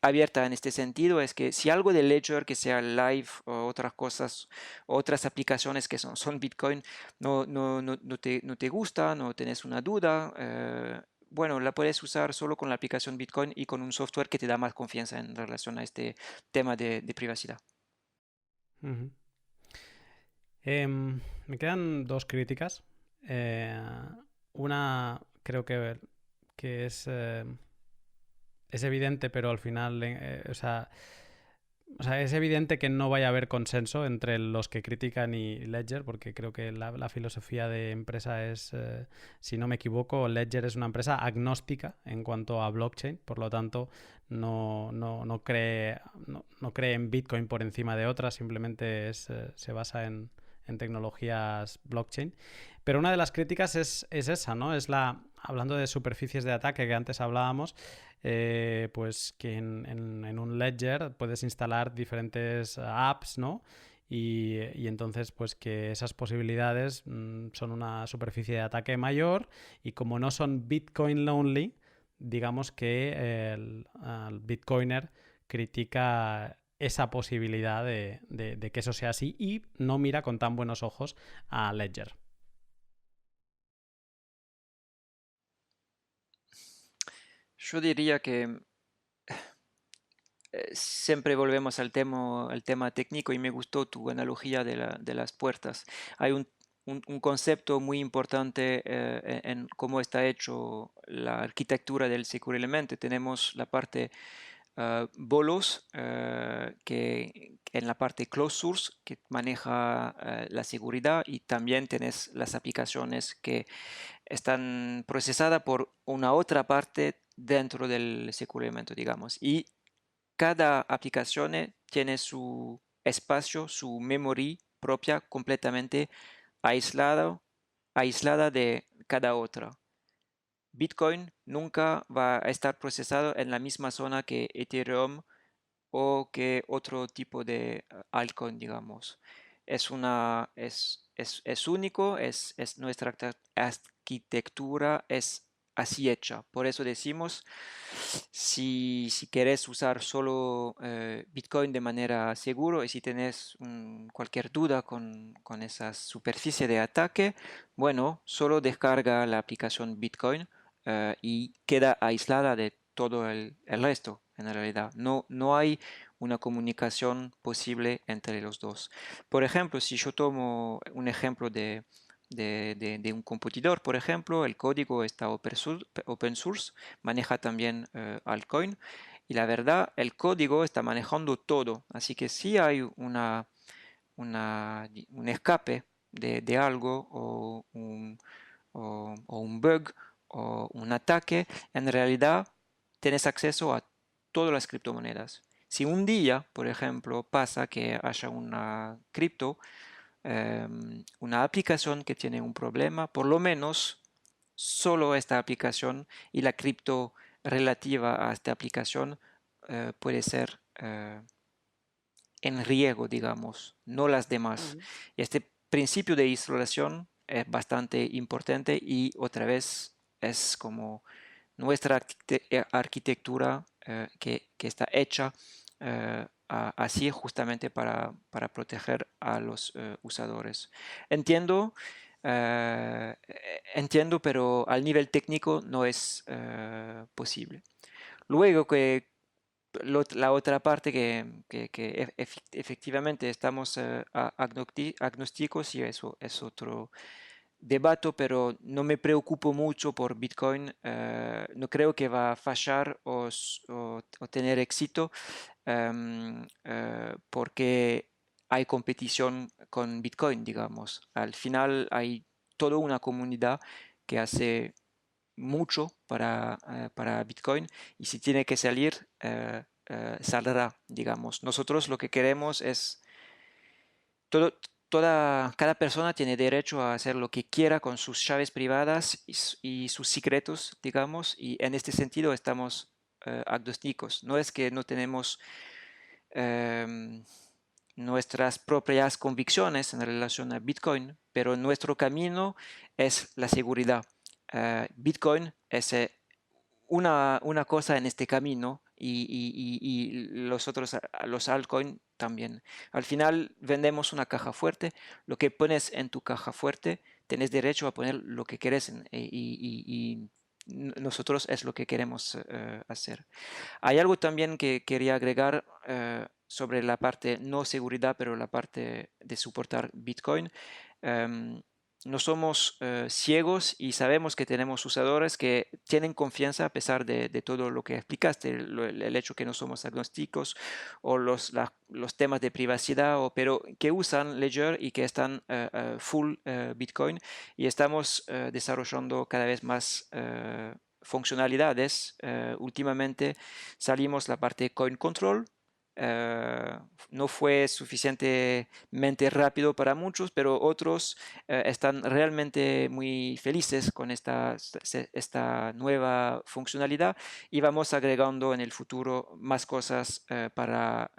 abierta en este sentido, es que si algo de Ledger que sea Live o otras cosas, otras aplicaciones que son Bitcoin, no te gusta, no tenés una duda, bueno, la puedes usar solo con la aplicación Bitcoin y con un software que te da más confianza en relación a este tema de privacidad. Ujú. Me quedan dos críticas. Eh, una creo que es evidente, pero al final, o sea, es evidente que no vaya a haber consenso entre los que critican y Ledger, porque creo que la filosofía de empresa es, si no me equivoco, Ledger es una empresa agnóstica en cuanto a blockchain, por lo tanto no cree en Bitcoin por encima de otras, simplemente se basa en tecnologías blockchain. Pero una de las críticas es esa, ¿no? Hablando de superficies de ataque que antes hablábamos, pues que en un Ledger puedes instalar diferentes apps, ¿no? Y entonces, pues que esas posibilidades son una superficie de ataque mayor y como no son Bitcoin only, digamos que el Bitcoiner critica esa posibilidad de que eso sea así y no mira con tan buenos ojos a Ledger. Yo diría que siempre volvemos al tema técnico y me gustó tu analogía de las puertas. Hay un concepto muy importante en cómo está hecho la arquitectura del Secure Element. Tenemos la parte bolos, que en la parte closed source que maneja la seguridad, y también tenés las aplicaciones que están procesadas por una otra parte dentro del Secure Element, digamos. Y cada aplicación tiene su espacio, su memory propia completamente aislada de cada otra. Bitcoin nunca va a estar procesado en la misma zona que Ethereum o que otro tipo de altcoin, digamos. Es único, nuestra arquitectura es así hecha. Por eso decimos, si querés usar solo Bitcoin de manera segura y si tenés cualquier duda con esa superficie de ataque, bueno, solo descarga la aplicación Bitcoin y queda aislada de todo el resto. En realidad, no hay una comunicación posible entre los dos. Por ejemplo, si yo tomo un ejemplo de un computador, por ejemplo, el código está open source, maneja también altcoin, y la verdad, el código está manejando todo. Así que si hay un escape de algo o un bug o un ataque, en realidad tienes acceso a todas las criptomonedas. Si un día, por ejemplo, pasa que haya una cripto, una aplicación que tiene un problema, por lo menos solo esta aplicación y la cripto relativa a esta aplicación puede ser en riesgo, digamos, no las demás. Este principio de instalación es bastante importante y otra vez es como nuestra arquitectura que está hecha así justamente para proteger a los usadores. Entiendo, entiendo, pero al nivel técnico no es posible. Luego que la otra parte que efectivamente estamos agnósticos, y eso es otro debate, pero no me preocupo mucho por Bitcoin. No creo que va a fallar o tener éxito, porque hay competición con Bitcoin, digamos. Al final hay toda una comunidad que hace mucho para Bitcoin, y si tiene que salir, saldrá, digamos. Nosotros lo que queremos es todo, cada persona tiene derecho a hacer lo que quiera con sus llaves privadas y sus secretos, digamos, y en este sentido estamos agnósticos. No es que no tenemos em, nuestras propias convicciones en relación a Bitcoin, pero nuestro camino es la seguridad. Bitcoin es una cosa en este camino, y los otros, los altcoins también. Al final vendemos una caja fuerte. Lo que pones en tu caja fuerte, tenés derecho a poner lo que querés, y nosotros es lo que queremos hacer. Hay algo también que quería agregar sobre la parte no seguridad, pero la parte de soportar Bitcoin. Em, no somos ciegos, y sabemos que tenemos usadores que tienen confianza a pesar de todo lo que explicaste, el hecho que no somos agnósticos, o los temas de privacidad, pero que usan Ledger y que están full Bitcoin, y estamos desarrollando cada vez más funcionalidades. Últimamente salimos la parte Coin Control. No fue suficientemente rápido para muchos, pero otros están realmente muy felices con esta nueva funcionalidad, y vamos agregando en el futuro más cosas para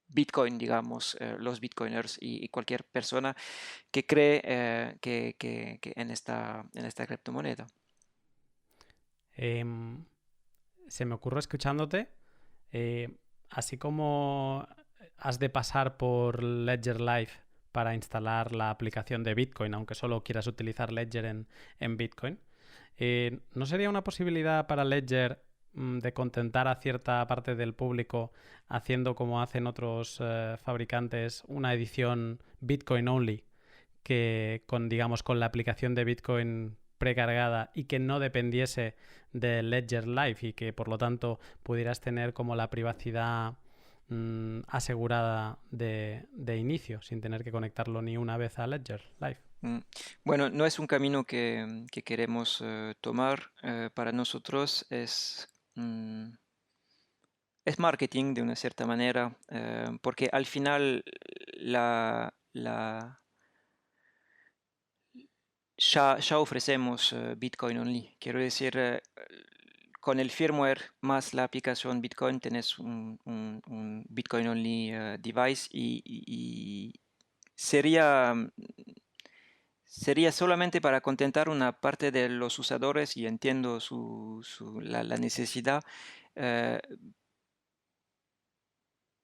Bitcoin, digamos, los Bitcoiners y cualquier persona que cree que en esta criptomoneda. Se me ocurre escuchándote, eh, así como has de pasar por Ledger Live para instalar la aplicación de Bitcoin, aunque solo quieras utilizar Ledger en Bitcoin, ¿no sería una posibilidad para Ledger de contentar a cierta parte del público haciendo como hacen otros fabricantes una edición Bitcoin only, que digamos, con la aplicación de Bitcoin precargada y que no dependiese de Ledger Live, y que por lo tanto pudieras tener como la privacidad asegurada de inicio, sin tener que conectarlo ni una vez a Ledger Live? Bueno, no es un camino que queremos tomar. Para nosotros es marketing de una cierta manera, porque al final ya ofrecemos Bitcoin only. Quiero decir, con el firmware más la aplicación Bitcoin tenés un Bitcoin only device, y sería, sería solamente para contentar una parte de los usadores, y entiendo la necesidad, eh,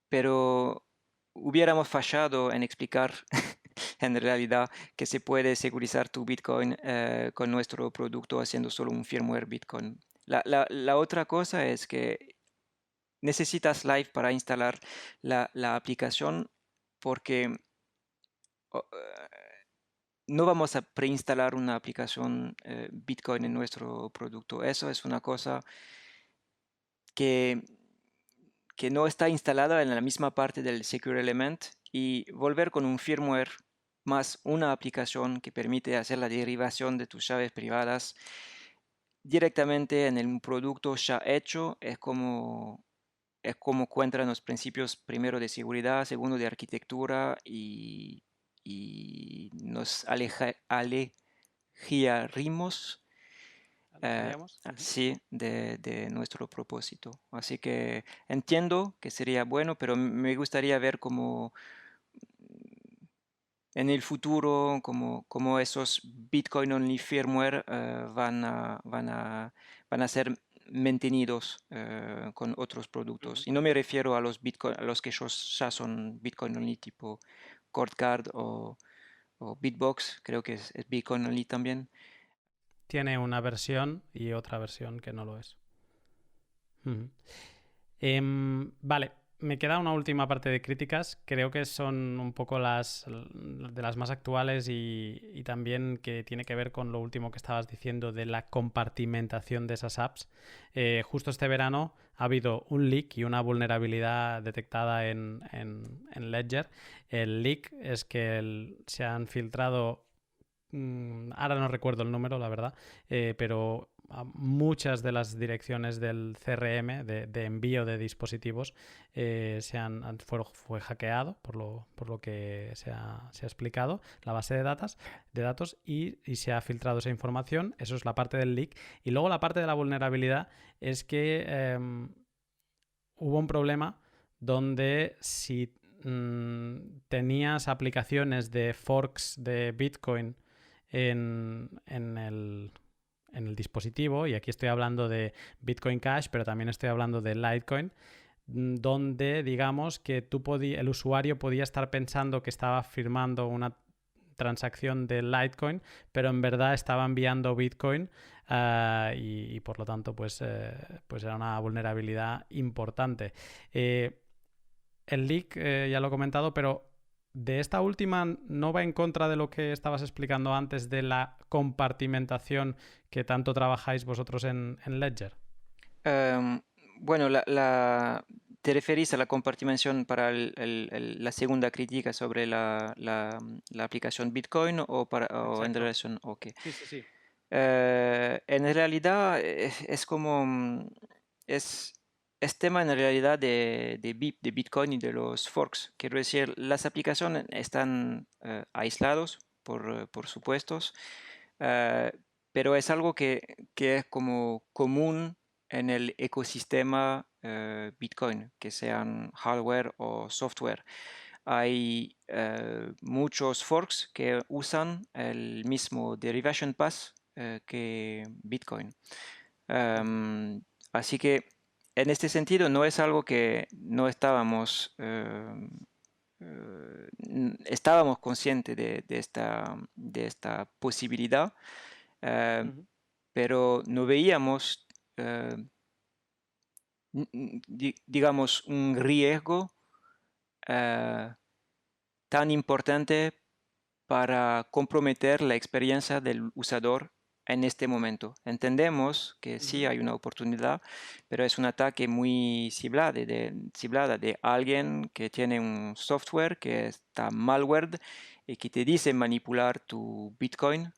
pero hubiéramos fallado en explicar en realidad que se puede segurizar tu Bitcoin con nuestro producto haciendo solo un firmware Bitcoin. La otra cosa es que necesitas Live para instalar la aplicación, porque no vamos a preinstalar una aplicación Bitcoin en nuestro producto. Eso es una cosa que no está instalada en la misma parte del Secure Element, y volver con un firmware más una aplicación que permite hacer la derivación de tus llaves privadas directamente en el producto ya hecho es como encuentran los principios, primero de seguridad, segundo de arquitectura, y nos alejaríamos ¿Alejaríamos? sí, de nuestro propósito. Así que entiendo que sería bueno, pero me gustaría ver cómo en el futuro, como esos Bitcoin only firmware van a ser mantenidos con otros productos. Y no me refiero a los Bitcoin, a los que ya son Bitcoin only, tipo CoreCard o Bitbox, creo que es Bitcoin only también. Tiene una versión y otra versión que no lo es. Vale, me queda una última parte de críticas. Creo que son un poco de las más actuales, y también que tiene que ver con lo último que estabas diciendo de la compartimentación de esas apps. Justo este verano ha habido un leak y una vulnerabilidad detectada en Ledger. El leak es que se han filtrado ahora no recuerdo el número, la verdad, pero muchas de las direcciones del CRM, de envío de dispositivos, fue hackeado, por lo que se ha explicado, la base de datos y se ha filtrado esa información. Eso es la parte del leak. Y luego la parte de la vulnerabilidad es que hubo un problema donde si tenías aplicaciones de forks de Bitcoin en el dispositivo, y aquí estoy hablando de Bitcoin Cash, pero también estoy hablando de Litecoin, donde digamos que el usuario podía estar pensando que estaba firmando una transacción de Litecoin, pero en verdad estaba enviando Bitcoin y por lo tanto pues era una vulnerabilidad importante. El leak ya lo he comentado, pero de esta última no va en contra de lo que estabas explicando antes de la compartimentación que tanto trabajáis vosotros en Ledger. Em, bueno, ¿te referís a la compartimentación para la segunda crítica sobre la aplicación Bitcoin o en Exacto. relación? Ok. Sí, sí, sí. En realidad es como, es, es tema en realidad de Bitcoin y de los forks. Quiero decir, las aplicaciones están aislados por supuestos, eh, pero es algo que es como común en el ecosistema Bitcoin, que sean hardware o software. Hay muchos forks que usan el mismo derivation pass que Bitcoin. Ujú. Así que en este sentido no es algo que no estábamos conscientes de esta posibilidad, eh, Ujú. pero no veíamos, digamos, un riesgo eh, tan importante para comprometer la experiencia del usador en este momento. Entendemos que sí Ujú. hay una oportunidad, pero es un ataque muy ciblada de alguien que tiene un software que está malware y que te dice manipular tu Bitcoin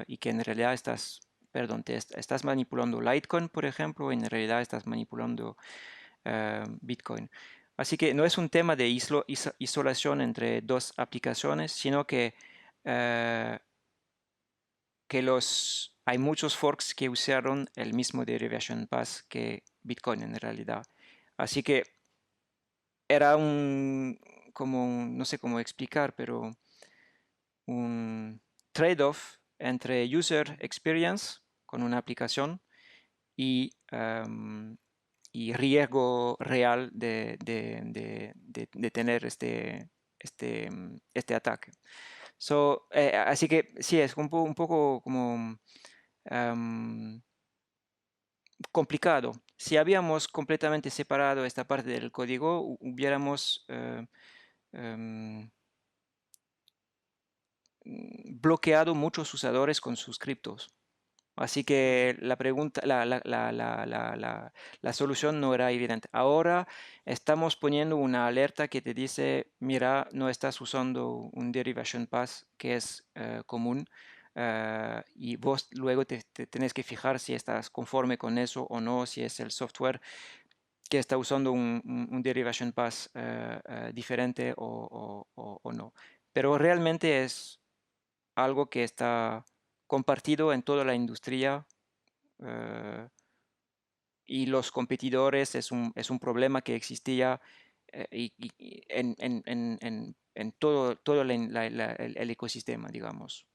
y que en realidad estás manipulando Litecoin, por ejemplo, y en realidad estás manipulando Bitcoin. Así que no es un tema de isolación entre dos aplicaciones, sino eh, que hay muchos forks que usaron el mismo derivation pass que Bitcoin en realidad. Así que era no sé cómo explicar, pero un trade-off entre user experience con una aplicación y, y riesgo real de tener este ataque. Así que sí, es un poco como complicado. Si habíamos completamente separado esta parte del código, hubiéramos em, bloqueado muchos usadores con sus criptos. Así Ujú. que la pregunta, la solución no era evidente. Ahora estamos poniendo una alerta que te dice, mira, no estás usando un derivation pass que es común y vos luego te tenés que fijar si estás conforme con eso o no, si es el software que está usando un derivation pass diferente o no. Pero realmente es algo que está compartido en toda la industria eh, y los competidores es un problema que existía en todo el ecosistema, digamos.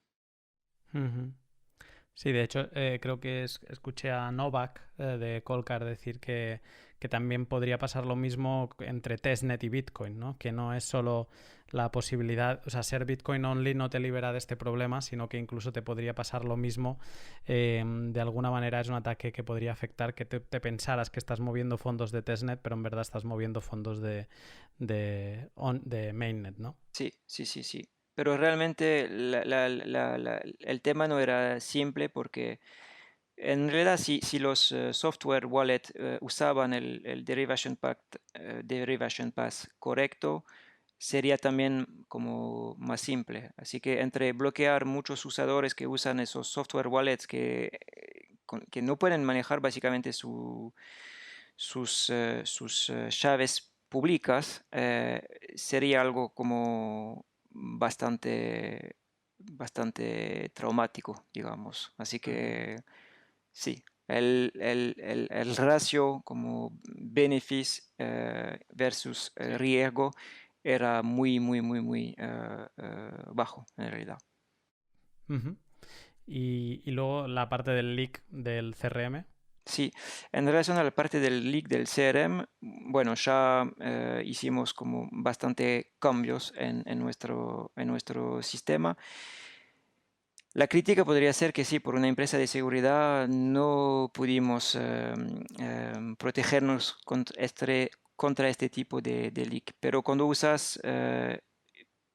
Ujú. Sí, de hecho, creo que escuché a Novak de Colcar decir que también podría pasar lo mismo entre testnet y Bitcoin, ¿no? Que no es solo la posibilidad, o sea, ser Bitcoin only no te libera de este problema, sino que incluso te podría pasar lo mismo. De alguna manera es un ataque que podría afectar que te pensaras que estás moviendo fondos de testnet, pero en verdad estás moviendo fondos de mainnet, ¿no? Sí, sí, sí, sí. Pero realmente el tema no era simple porque en realidad si los software wallet usaban el derivation pass correcto, sería también como más simple. Así que entre bloquear muchos usadores que usan esos software wallets que no pueden manejar básicamente sus llaves públicas, sería algo como bastante traumático, digamos. Así Ujú. que sí, el ratio como beneficio versus riesgo era muy bajo en realidad. Ujú. Y luego la parte del leak del CRM. Sí, en relación a la parte del leak del CRM, bueno, ya hicimos como bastante cambios en nuestro sistema. La crítica podría ser que sí, por una empresa de seguridad no pudimos protegernos contra este tipo de leak. Pero cuando usas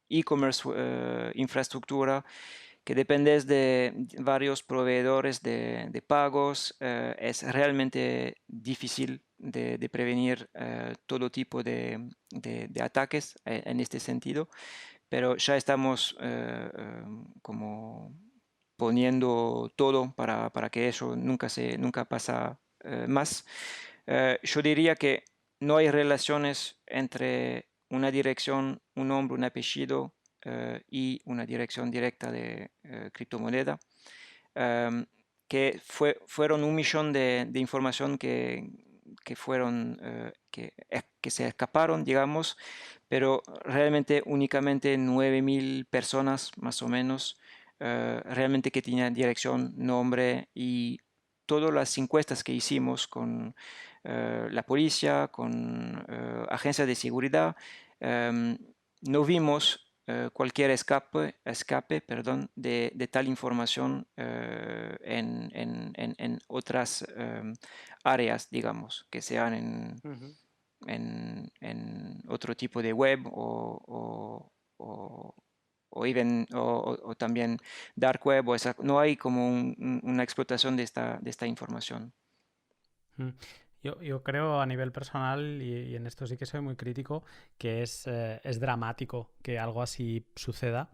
e-commerce infraestructura, que dependes de varios proveedores de pagos, es realmente difícil de prevenir todo tipo de ataques en este sentido, pero ya estamos como poniendo todo para que eso nunca pasa más. Yo diría que no hay relaciones entre una dirección, un nombre, un apellido y una dirección directa de criptomoneda, em, fueron 1 millón de información que se escaparon, digamos, pero realmente únicamente 9.000 personas más o menos realmente que tenían dirección, nombre y todas las encuestas que hicimos con la policía, con agencias de seguridad, em, no vimos cualquier escape perdón, de tal información en otras áreas, digamos, que sean Ujú. en otro tipo de web o también dark web. No hay como una explotación de esta información. Mm. Yo creo a nivel personal, y en esto sí que soy muy crítico, que es dramático que algo así suceda,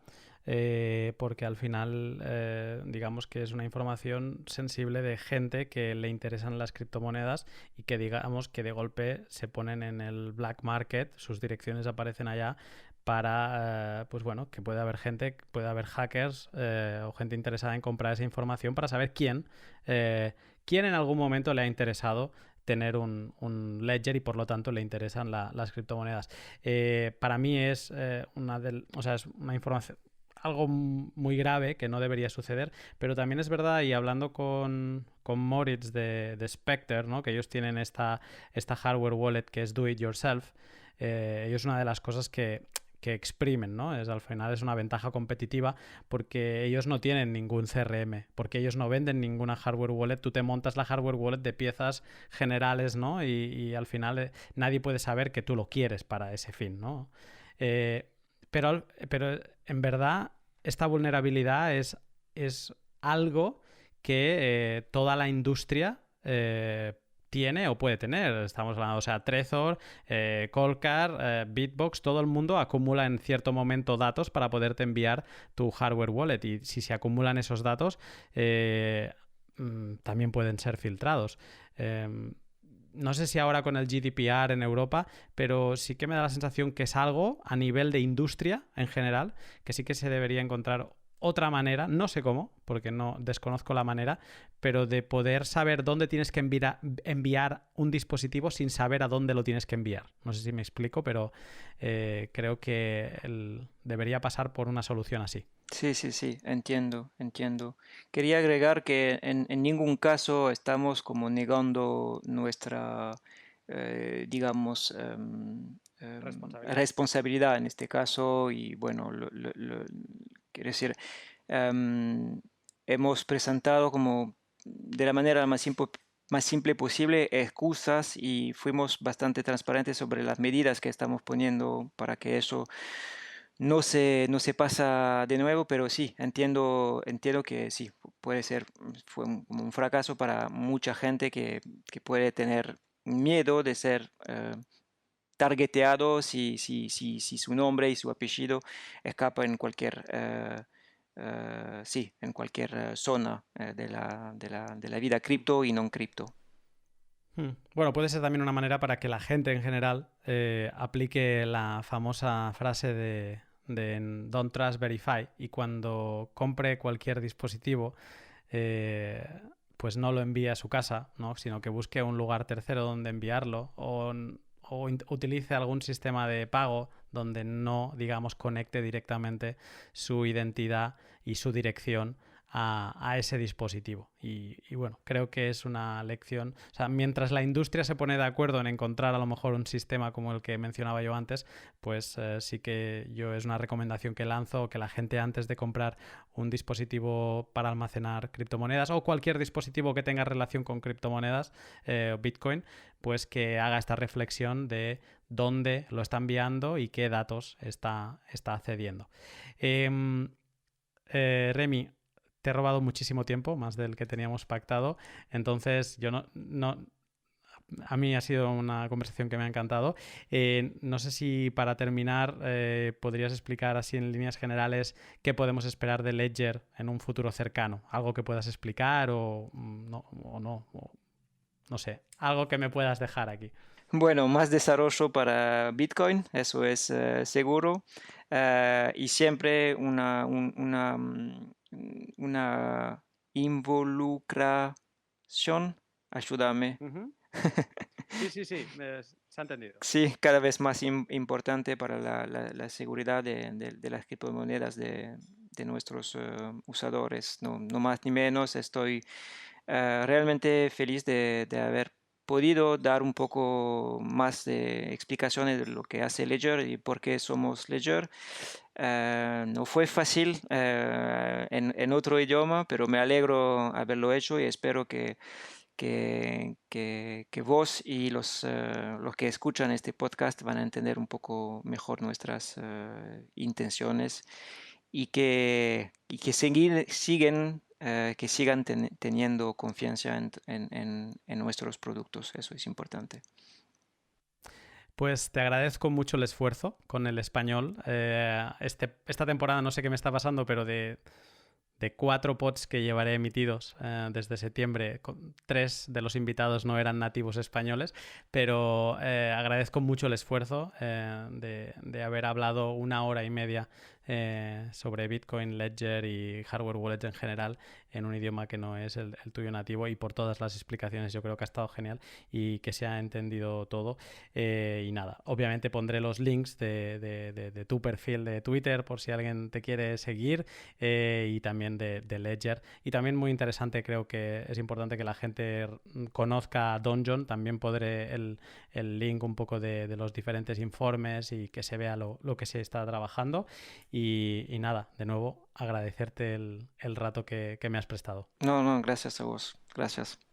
porque al final digamos que es una información sensible de gente que le interesan las criptomonedas y que digamos que de golpe se ponen en el black market, sus direcciones aparecen allá para, pues bueno, que puede haber gente, puede haber hackers o gente interesada en comprar esa información para saber quién en algún momento le ha interesado tener un ledger y por lo tanto le interesan las criptomonedas. Para mí es una información, algo muy grave que no debería suceder, pero también es verdad, y hablando con Moritz de Spectre, ¿no? Que ellos tienen esta hardware wallet que es do it yourself, ellos una de las cosas que exprimen, ¿no? Al final es una ventaja competitiva porque ellos no tienen ningún CRM, porque ellos no venden ninguna hardware wallet, tú te montas la hardware wallet de piezas generales, ¿no? Y al final nadie puede saber que tú lo quieres para ese fin, ¿no? Eh, pero en verdad esta vulnerabilidad es algo que toda la industria tiene o puede tener. Estamos hablando, o sea, Trezor, Coldcard, Bitbox, todo el mundo acumula en cierto momento datos para poderte enviar tu hardware wallet y si se acumulan esos datos también pueden ser filtrados. No sé si ahora con el GDPR en Europa, pero sí que me da la sensación que es algo a nivel de industria en general, que sí que se debería encontrar otra manera, no sé cómo, porque no desconozco la manera, pero de poder saber dónde tienes que enviar un dispositivo sin saber a dónde lo tienes que enviar. No sé si me explico, pero creo que debería pasar por una solución así. Sí, sí, sí, entiendo. Quería agregar que en ningún caso estamos como negando nuestra, digamos, Responsabilidad. responsabilidad en este caso y bueno, quiero decir, em, hemos presentado como de la manera más simple posible excusas y fuimos bastante transparentes sobre las medidas que estamos poniendo para que eso no se pasa de nuevo, pero sí, entiendo que sí, puede ser, fue como un fracaso para mucha gente que puede tener miedo de ser targeteado si su nombre y su apellido escapa en cualquier, en cualquier zona de la vida cripto y no cripto. Bueno, puede ser también una manera para que la gente en general aplique la famosa frase de Don't Trust, Verify, y cuando compre cualquier dispositivo, pues no lo envíe a su casa, ¿no? Sino que busque un lugar tercero donde enviarlo o utilice algún sistema de pago donde no, digamos, conecte directamente su identidad y su dirección a ese dispositivo. Y bueno, creo que es una lección. O sea, mientras la industria se pone de acuerdo en encontrar a lo mejor un sistema como el que mencionaba yo antes, pues sí que yo es una recomendación que lanzo, que la gente antes de comprar un dispositivo para almacenar criptomonedas o cualquier dispositivo que tenga relación con criptomonedas o Bitcoin, pues que haga esta reflexión de dónde lo está enviando y qué datos está cediendo. Remy, te he robado muchísimo tiempo, más del que teníamos pactado, entonces yo a mí ha sido una conversación que me ha encantado. No sé si para terminar podrías explicar así en líneas generales qué podemos esperar de Ledger en un futuro cercano. Algo que puedas explicar o no sé, algo que me puedas dejar aquí. Bueno, más desarrollo para Bitcoin, eso es seguro. Y siempre una involucración, ayúdame. Sí, se ha entendido. Sí, cada vez más importante para la seguridad de las criptomonedas de nuestros usadores. No más ni menos. Estoy realmente feliz de haber podido dar un poco más de explicaciones de lo que hace Ledger y por qué somos Ledger. No fue fácil en otro idioma, pero me alegro haberlo hecho y espero que vos y los que escuchan este podcast van a entender un poco mejor nuestras intenciones y que sigan teniendo confianza en nuestros productos. Eso es importante. Pues te agradezco mucho el esfuerzo con el español. Esta temporada no sé qué me está pasando, pero de 4 pods que llevaré emitidos desde septiembre, 3 de los invitados no eran nativos españoles, pero agradezco mucho el esfuerzo de haber hablado 1 hora y media sobre Bitcoin, Ledger y hardware wallets en general en un idioma que no es el tuyo nativo, y por todas las explicaciones. Yo creo que ha estado genial y que se ha entendido todo. Y nada, obviamente pondré los links de tu perfil de Twitter por si alguien te quiere seguir, y también de Ledger. Y también muy interesante, creo que es importante que la gente conozca Donjon. También pondré el link un poco de los diferentes informes y que se vea lo que se está trabajando. Y nada, de nuevo agradecerte el rato que me has prestado. No, gracias a vos. Gracias.